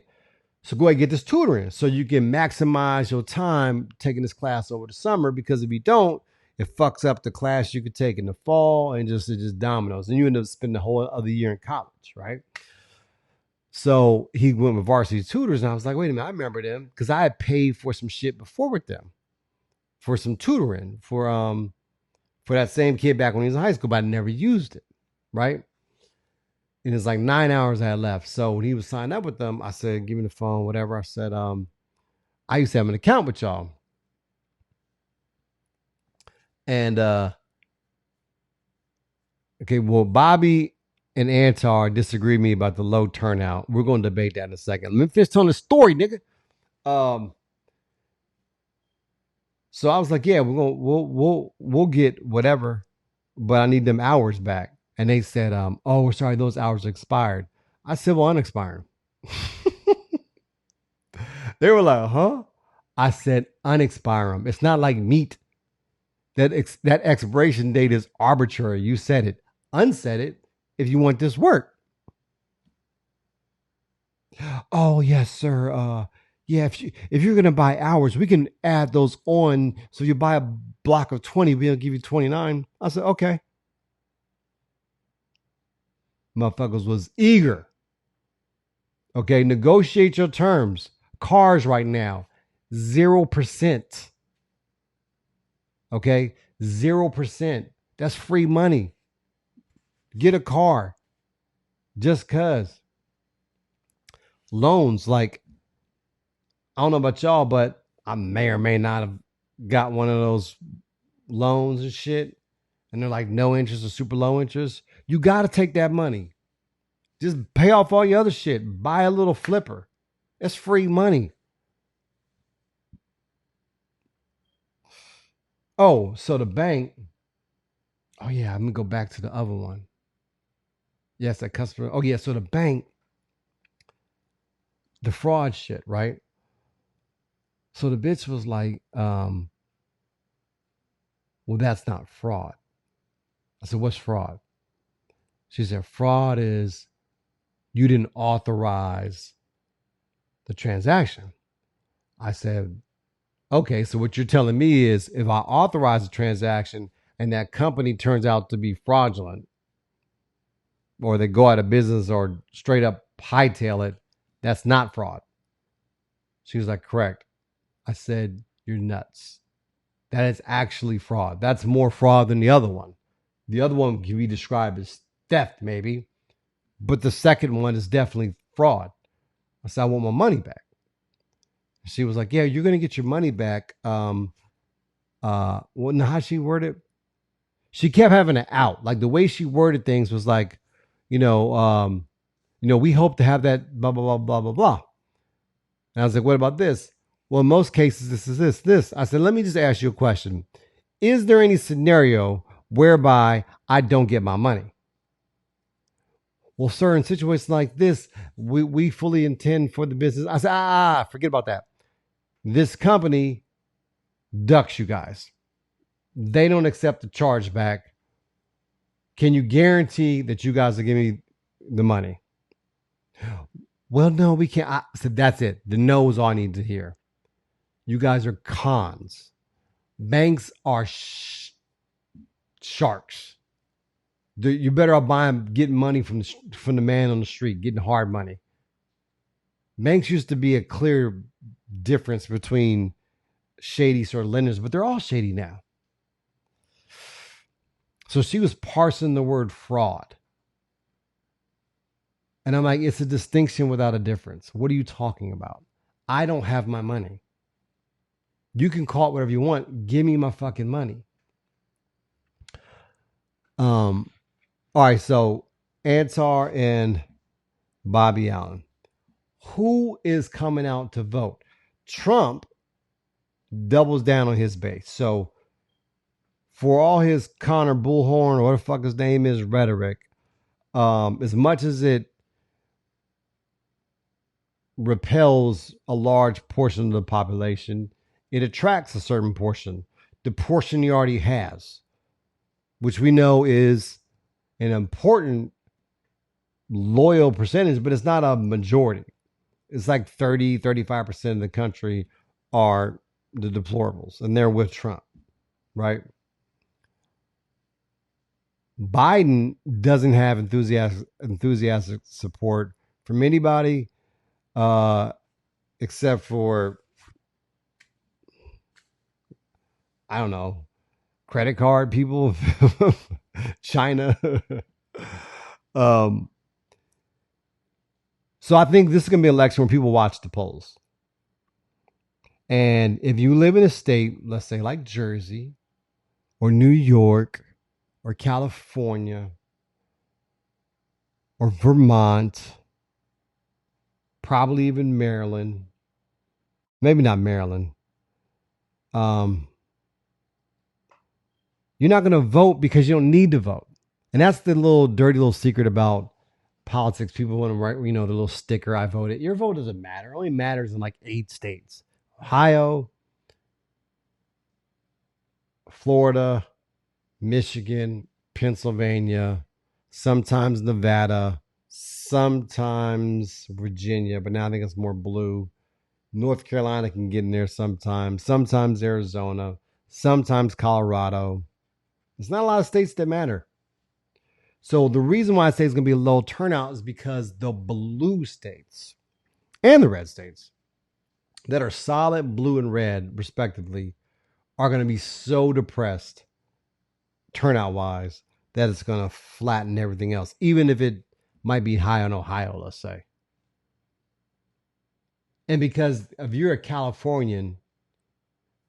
So go ahead and get this tutoring so you can maximize your time taking this class over the summer, because if you don't, it fucks up the class you could take in the fall and it just dominoes. And you end up spending the whole other year in college, right? So he went with varsity tutors, and I was like, wait a minute, I remember them because I had paid for some shit before with them for some tutoring for that same kid back when he was in high school, but I never used it, right? And it's like 9 hours I had left. So when he was signed up with them, I said, give me the phone, whatever. I said, I used to have an account with y'all. And okay, well, Bobby and Antar disagree with me about the low turnout. We're going to debate that in a second. Let me finish telling the story, nigga. So I was like, yeah, we'll get whatever, but I need them hours back. And they said, oh, we're sorry, those hours expired. I said, well, unexpired. They were like, huh? I said, unexpire them. It's not like meat. That expiration date is arbitrary. You said it. Unsaid it if you want this work. Oh, yes, sir. Yeah, if you're gonna buy hours, we can add those on. So you buy a block of 20, we'll give you 29. I said, okay. Motherfuckers was eager. Okay, negotiate your terms. Cars right now, 0%. Okay, 0%. That's free money. Get a car just cuz. Loans, like, I don't know about y'all, but I may or may not have got one of those loans and shit. And they're like no interest or super low interest. You got to take that money. Just pay off all your other shit. Buy a little flipper. It's free money. Oh, so the bank, Oh yeah, I'm gonna go back to the other one. Yes, that customer. Oh yeah, so the bank, the fraud shit, right? So the bitch was like, well, that's not fraud. I said, what's fraud? She said, fraud is you didn't authorize the transaction. I said, okay, so what you're telling me is if I authorize a transaction and that company turns out to be fraudulent or they go out of business or straight up hightail it, that's not fraud. She was like, correct. I said, you're nuts. That is actually fraud. That's more fraud than the other one. The other one can be described as theft, maybe, but the second one is definitely fraud. I said, I want my money back. She was like, yeah, you're going to get your money back. Well, how she worded it? She kept having an out. Like the way she worded things was like, you know, um, we hope to have that blah, blah, blah, blah, blah, blah. And I was like, what about this? Well, in most cases, this is this. I said, let me just ask you a question. Is there any scenario whereby I don't get my money? Well, sir, in situations like this, we fully intend for the business. I said, forget about that. This company ducks you guys. They don't accept the chargeback. Can you guarantee that you guys will give me the money? Well, no, we can't. I said, that's it. The no is all I need to hear. You guys are cons. Banks are sharks. You better off buying, getting money from the man on the street, getting hard money. Banks used to be a clear difference between shady sort of lenders, but they're all shady now. So she was parsing the word fraud. And I'm like, it's a distinction without a difference. What are you talking about? I don't have my money. You can call it whatever you want. Give me my fucking money. All right, so Antar and Bobby Allen. Who is coming out to vote? Trump doubles down on his base. So for all his Connor Bullhorn or what the fuck his name is rhetoric, as much as it repels a large portion of the population, it attracts a certain portion, the portion he already has, which we know is an important loyal percentage, but it's not a majority. It's like 30, 35% of the country are the deplorables, and they're with Trump, right? Biden doesn't have enthusiastic support from anybody except for, I don't know, credit card people, China. So I think this is going to be an election where people watch the polls. And if you live in a state, let's say like Jersey or New York or California or Vermont, probably even Maryland, maybe not Maryland, you're not going to vote because you don't need to vote. And that's the little dirty little secret about politics. People want to write, the little sticker, I voted. Your vote doesn't matter. It only matters in like 8 states. Ohio, Florida, Michigan, Pennsylvania, sometimes Nevada, sometimes Virginia, but now I think it's more blue. North Carolina can get in there sometimes Arizona, sometimes Colorado. There's not a lot of states that matter. So the reason why I say it's going to be a low turnout is because the blue states and the red states that are solid blue and red, respectively, are going to be so depressed turnout wise that it's going to flatten everything else, even if it might be high on Ohio, let's say. And because if you're a Californian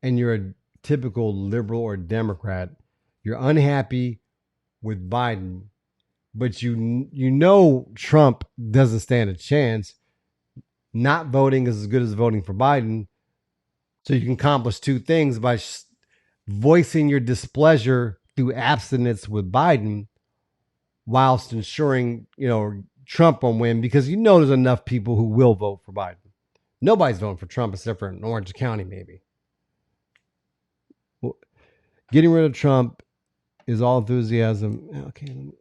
and you're a typical liberal or Democrat, you're unhappy with Biden, but you know Trump doesn't stand a chance. Not voting is as good as voting for Biden. So you can accomplish 2 things by voicing your displeasure through abstinence with Biden, whilst ensuring Trump will win, because there's enough people who will vote for Biden. Nobody's voting for Trump except for in Orange County, maybe. Well, getting rid of Trump is all enthusiasm. Okay.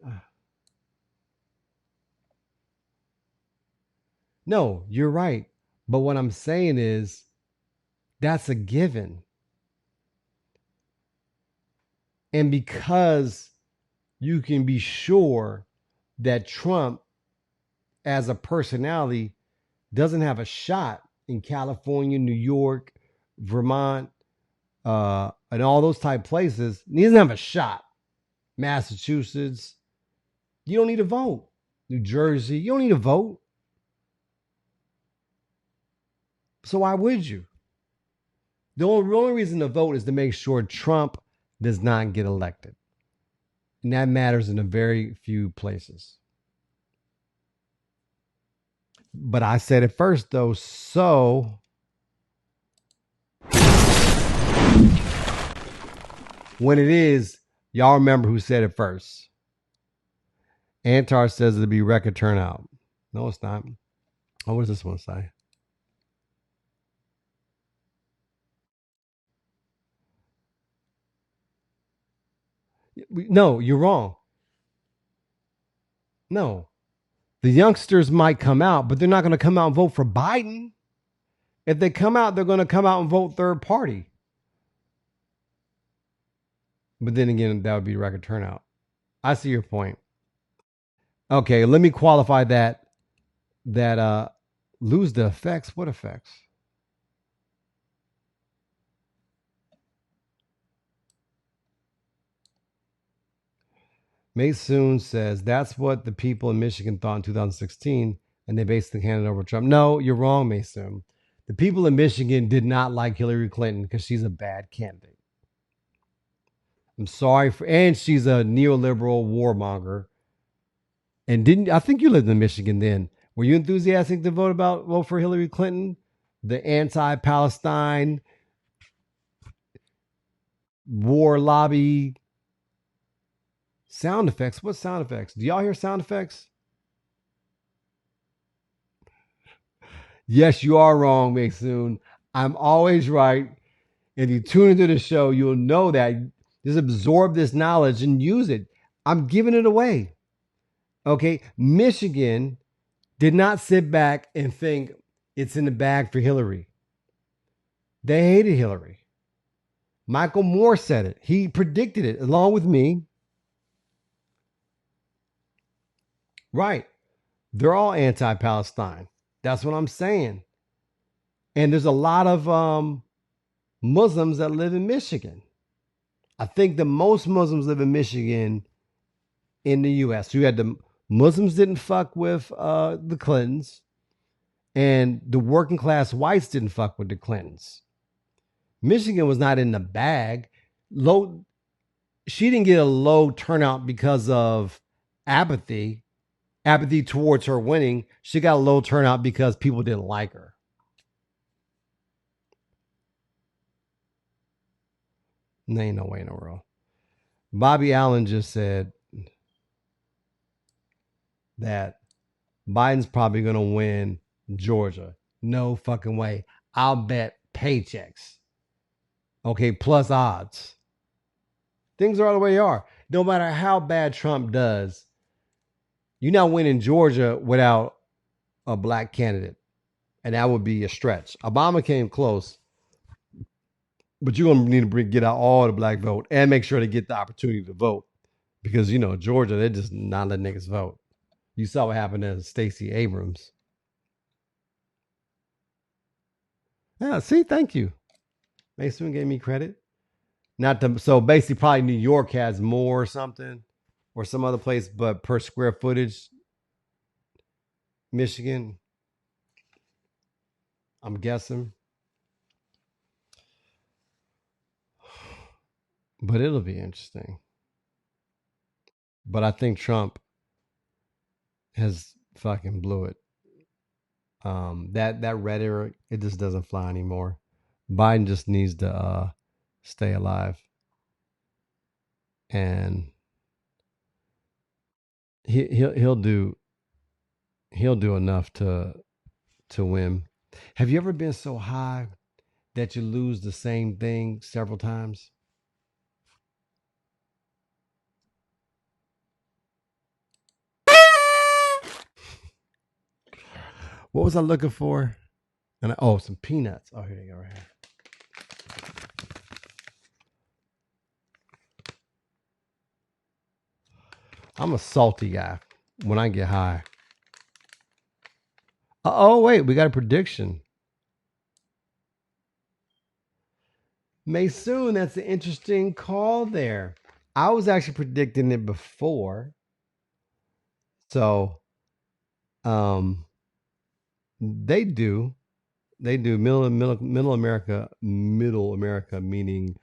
No, you're right. But what I'm saying is that's a given. And because you can be sure that Trump, as a personality, doesn't have a shot in California, New York, Vermont, and all those type places, he doesn't have a shot. Massachusetts, you don't need to vote. New Jersey, you don't need to vote. So why would you? The only reason to vote is to make sure Trump does not get elected. And that matters in a very few places. But I said it first, though. So when it is, y'all remember who said it first. Antar says it'll be record turnout. No, it's not. Oh, what does this one say? No, you're wrong. No. The youngsters might come out, but they're not going to come out and vote for Biden. If they come out, they're going to come out and vote third party. But then again, that would be record turnout. I see your point. Okay, let me qualify that. Lose the effects. What effects? Maysoon says that's what the people in Michigan thought in 2016, and they basically handed over Trump. No, you're wrong, Maysoon. The people in Michigan did not like Hillary Clinton because she's a bad candidate. I'm sorry and she's a neoliberal warmonger. And I think you lived in Michigan then? Were you enthusiastic to vote for Hillary Clinton? The anti-Palestine war lobby sound effects. What sound effects? Do y'all hear sound effects? Yes, you are wrong, Maysoon. I'm always right. If you tune into the show, you'll know that. Just absorb this knowledge and use it. I'm giving it away. Okay. Michigan did not sit back and think it's in the bag for Hillary. They hated Hillary. Michael Moore said it. He predicted it along with me. Right. They're all anti-Palestine. That's what I'm saying. And there's a lot of Muslims that live in Michigan. I think the most Muslims live in Michigan in the U.S. You had the Muslims didn't fuck with the Clintons, and the working class whites didn't fuck with the Clintons. Michigan was not in the bag. She didn't get a low turnout because of apathy towards her winning. She got a low turnout because people didn't like her. There ain't no way in the world. Bobby Allen just said that Biden's probably going to win Georgia. No fucking way. I'll bet paychecks. Okay, plus odds. Things are all the way they are. No matter how bad Trump does, you're not winning Georgia without a black candidate. And that would be a stretch. Obama came close, but you're going to need to get out all the black vote and make sure they get the opportunity to vote. Because, Georgia, they're just not letting niggas vote. You saw what happened to Stacey Abrams. Yeah, see, thank you. Mason gave me credit. So basically, probably New York has more or something, or some other place, but per square footage, Michigan, I'm guessing. But it'll be interesting. But I think Trump has fucking blew it. That rhetoric, it just doesn't fly anymore. Biden just needs to stay alive. and he'll he'll do enough to win. Have you ever been so high that you lose the same thing several times? What was I looking for? Oh, some peanuts. Oh, here they go, right here. I'm a salty guy when I get high. Oh, wait, we got a prediction. Maysoon, that's an interesting call there. I was actually predicting it before. So, um, they do. They do middle America, meaning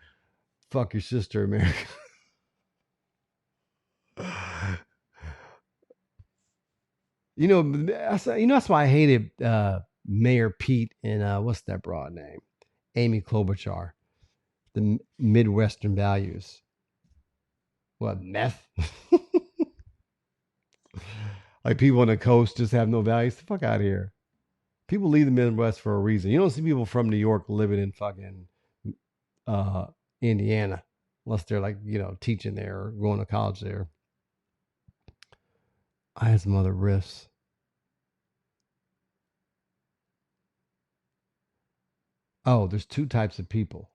fuck your sister America. That's why I hated Mayor Pete and what's that broad name? Amy Klobuchar, the Midwestern values. What, meth? Like people on the coast just have no values. The fuck out of here. People leave the Midwest for a reason. You don't see people from New York living in fucking uh, Indiana unless they're like, teaching there or going to college there. I had some other riffs. Oh, there's two types of people.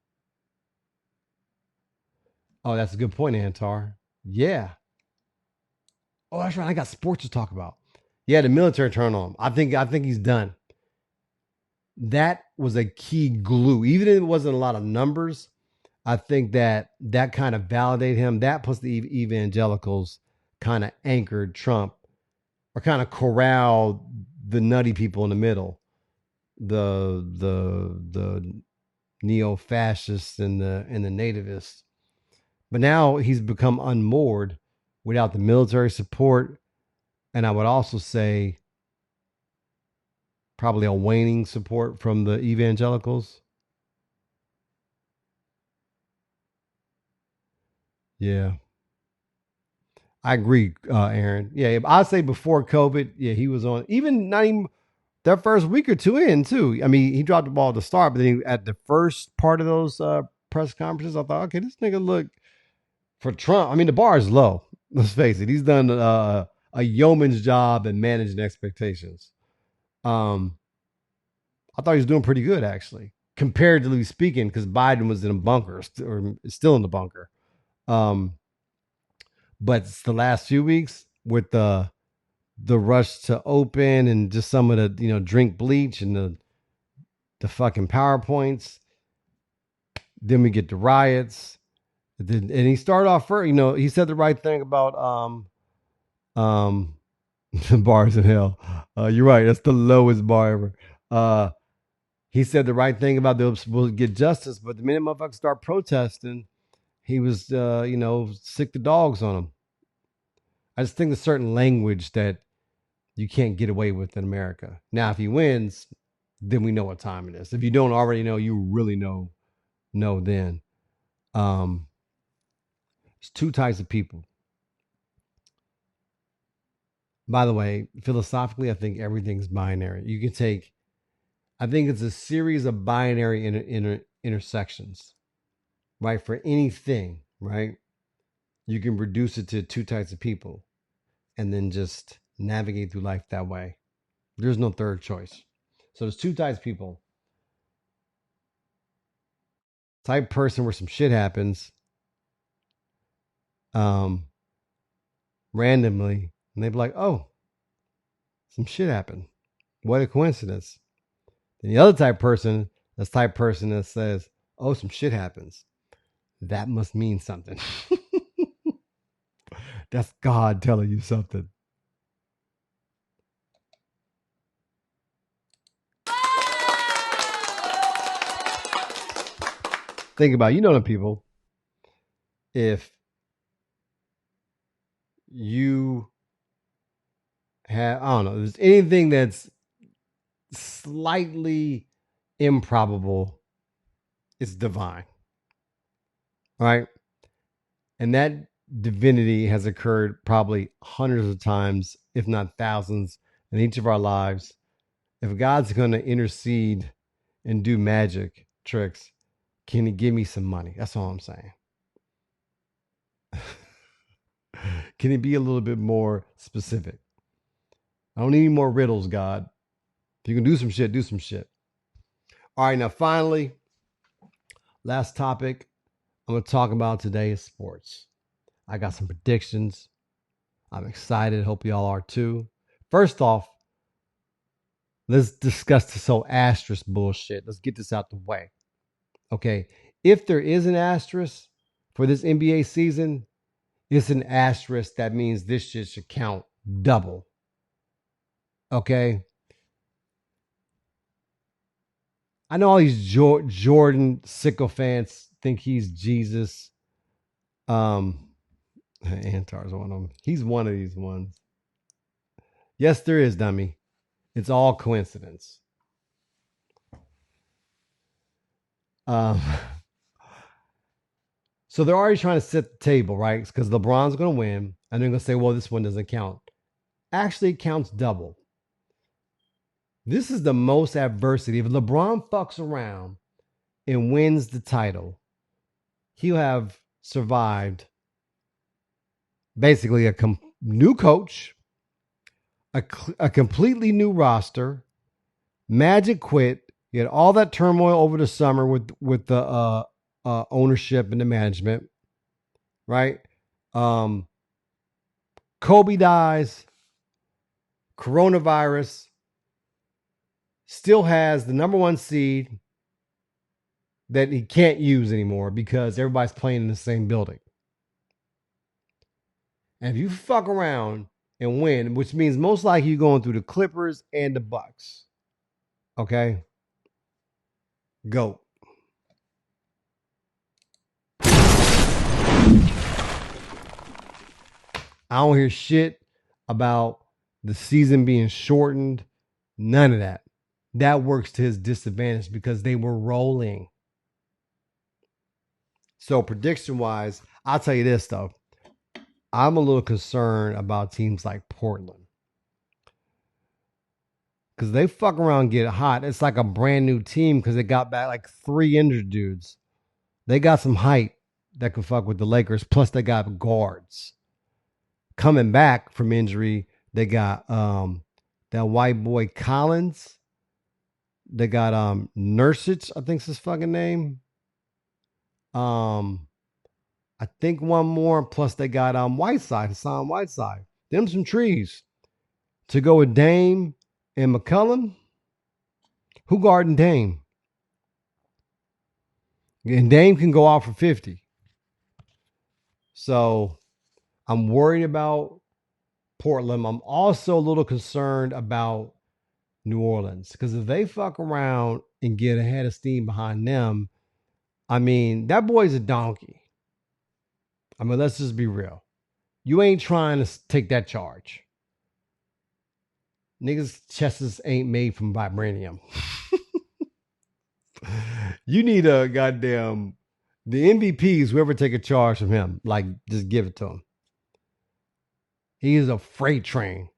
Oh, that's a good point, Antar. Yeah. Oh, that's right. I got sports to talk about. Yeah, the military turned on him. I think he's done. That was a key glue. Even if it wasn't a lot of numbers, I think that kind of validated him. That plus the evangelicals kind of anchored Trump or kind of corralled the nutty people in the middle, the neo fascists and the nativists. But now he's become unmoored without the military support, and I would also say probably a waning support from the evangelicals. Yeah, I agree, Aaron. Yeah, I'd say before COVID, yeah, he was on. Even not even that first week or two in too. I mean, he dropped the ball at the start, but then at the first part of those press conferences, I thought, okay, this nigga look for Trump. I mean, the bar is low. Let's face it. He's done a yeoman's job in managing expectations. Um, I thought he was doing pretty good actually, comparatively speaking, because Biden was in a bunker or still in the bunker. Um, but it's the last few weeks with the rush to open and just some of the drink bleach and the fucking PowerPoints. Then we get the riots. And he started off first, he said the right thing about um the bars in hell. You're right, that's the lowest bar ever. He said the right thing about those will get justice, but the minute motherfuckers start protesting, he was sick the dogs on them. I just think there's certain language that you can't get away with in America. Now, if he wins, then we know what time it is. If you don't already know, you really know then. Um, there's two types of people. By the way, philosophically, I think everything's binary. You can take, I think it's a series of binary intersections, right? For anything, right? You can reduce it to two types of people and then just navigate through life that way. There's no third choice. So there's two types of people. Type person where some shit happens um, randomly, and they'd be like, oh, some shit happened. What a coincidence. Then the other type person, that's type person that says, oh, some shit happens. That must mean something. That's God telling you something. Think about it. You know them people. If you have, I don't know, there's anything that's slightly improbable, it's divine. Right? And divinity has occurred probably hundreds of times, if not thousands, in each of our lives. If God's going to intercede and do magic tricks, can He give me some money? That's all I'm saying. Can He be a little bit more specific? I don't need any more riddles, God. If you can do some shit, do some shit. All right, now finally, last topic I'm going to talk about today is sports. I got some predictions. I'm excited. Hope y'all are too. First off, let's discuss this whole asterisk bullshit. Let's get this out the way. Okay. If there is an asterisk for this NBA season, it's an asterisk that means this shit should count double. Okay. I know all these Jordan sycophants think he's Jesus. Antar's one of them. He's one of these ones. Yes, there is, dummy. It's all coincidence. Um, so they're already trying to set the table, right? Because LeBron's going to win, and they're going to say, well, this one doesn't count. Actually, it counts double. This is the most adversity. If LeBron fucks around and wins the title, he'll have survived basically a new coach, a completely new roster. Magic quit. You had all that turmoil over the summer with the ownership and the management, right? Kobe dies. Coronavirus. Still has the number one seed that he can't use anymore because everybody's playing in the same building. And if you fuck around and win, which means most likely you're going through the Clippers and the Bucks, okay? Go. I don't hear shit about the season being shortened. None of that. That works to his disadvantage because they were rolling. So prediction wise, I'll tell you this though. I'm a little concerned about teams like Portland. Because they fuck around and get hot. It's like a brand new team because they got back like 3 injured dudes. They got some height that can fuck with the Lakers. Plus they got guards. Coming back from injury, they got that white boy Collins. They got Nurkic, I think's his fucking name. I think one more. Plus they got Whiteside, Hassan Whiteside. Them some trees. To go with Dame and McCollum. Who guarding Dame? And Dame can go out for 50. So I'm worried about Portland. I'm also a little concerned about New Orleans because if they fuck around and get a head of steam behind them, I mean, that boy's a donkey. I mean, let's just be real. You ain't trying to take that charge. Niggas' chests ain't made from vibranium. You need a goddamn the MVPs, whoever take a charge from him, like just give it to him. He is a freight train.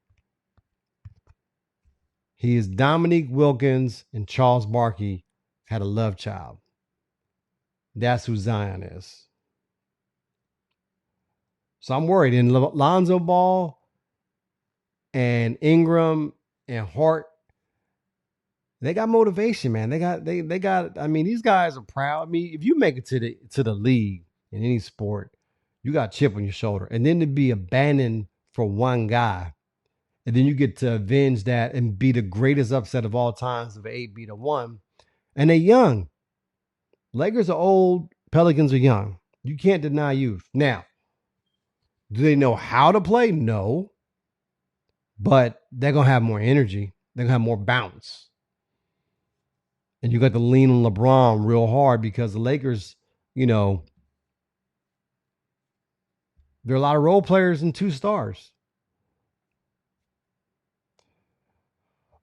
He is Dominique Wilkins and Charles Barkley had a love child. That's who Zion is. So I'm worried. And Lonzo Ball and Ingram and Hart, they got motivation, man. They got. I mean, these guys are proud. I mean, if you make it to the league in any sport, you got a chip on your shoulder, and then to be abandoned for one guy, and then you get to avenge that and be the greatest upset of all times of 8-1, and they're young. Lakers are old. Pelicans are young. You can't deny youth. Now, do they know how to play? No, but they're gonna have more energy. They're gonna have more bounce. And you got to lean on LeBron real hard because the Lakers, you know, there are a lot of role players and 2 stars.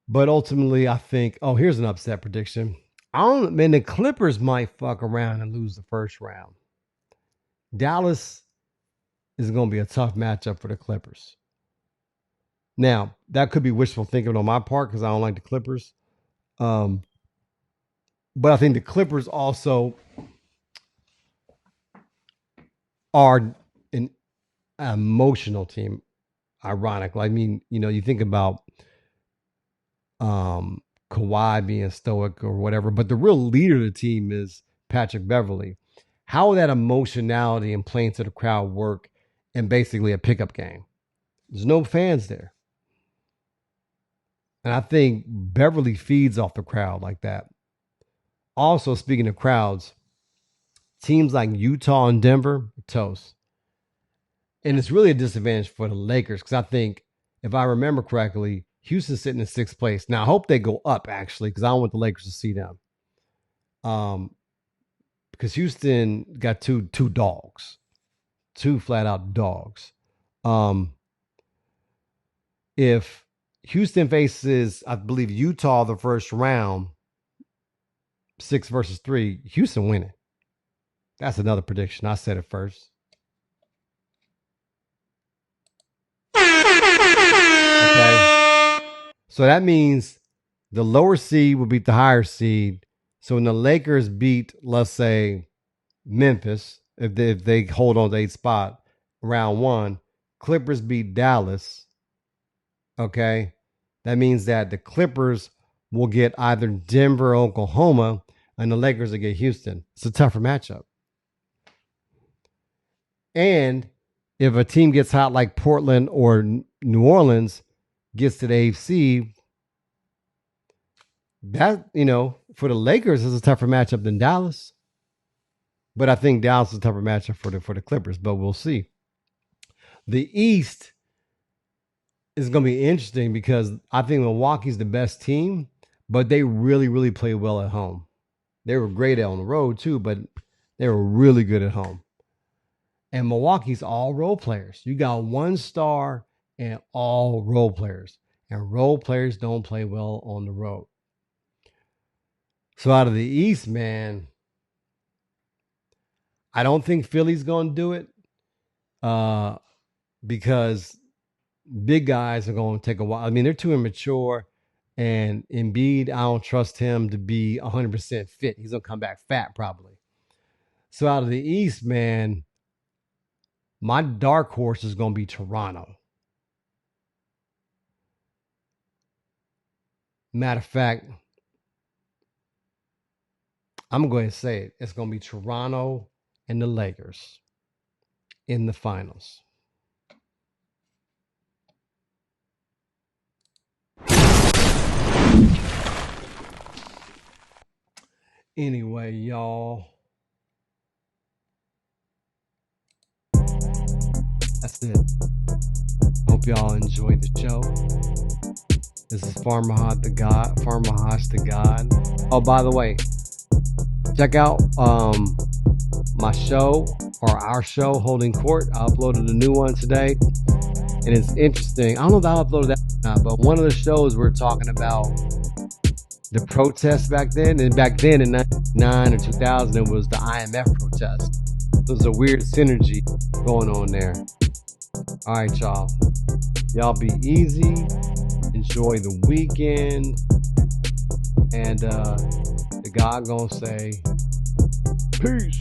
But ultimately, I think, here's an upset prediction. The Clippers might fuck around and lose the first round. Dallas is going to be a tough matchup for the Clippers. Now, that could be wishful thinking on my part because I don't like the Clippers. Um, but I think the Clippers also are an emotional team. Ironically, I mean, you think about Kawhi being stoic or whatever, but the real leader of the team is Patrick Beverly. How will that emotionality and playing to the crowd work in basically a pickup game? There's no fans there. And I think Beverly feeds off the crowd like that. Also, speaking of crowds, teams like Utah and Denver, toast. And it's really a disadvantage for the Lakers because I think, if I remember correctly, Houston's sitting in sixth place. Now, I hope they go up, actually, because I don't want the Lakers to see them. Because Houston got two dogs, two flat out dogs. If Houston faces, I believe, Utah the first round, 6-3, Houston winning. That's another prediction. I said it first. Okay. So that means the lower seed will beat the higher seed. So when the Lakers beat, let's say, Memphis, if they hold on to 8th spot, round one, Clippers beat Dallas. Okay. That means that the Clippers will get either Denver or Oklahoma, and the Lakers will get Houston. It's a tougher matchup. And if a team gets hot like Portland or New Orleans gets to the AFC, that, for the Lakers is a tougher matchup than Dallas. But I think Dallas is a tougher matchup for the Clippers, but we'll see. The East is going to be interesting because I think Milwaukee's the best team, but they really, really play well at home. They were great on the road too, but they were really good at home. And Milwaukee's all role players. You got one star and all role players. And role players don't play well on the road. So out of the East, man, I don't think Philly's going to do it because big guys are going to take a while. I mean, they're too immature. And Embiid, I don't trust him to be 100% fit. He's going to come back fat probably. So out of the East, man, my dark horse is going to be Toronto. Matter of fact, I'm going to say it. It's going to be Toronto and the Lakers in the finals. Anyway, y'all, that's it. Hope y'all enjoyed the show. This is Farmahad the God. Oh, by the way, check out my show or our show, Holding Court. I uploaded a new one today, and it's interesting. I don't know if I uploaded that or not, but one of the shows we're talking about the protests back then. And back then in 1999 or 2000, it was the IMF protest. There's a weird synergy going on there. All right, y'all. Y'all be easy. Enjoy the weekend. And the God gonna say, peace.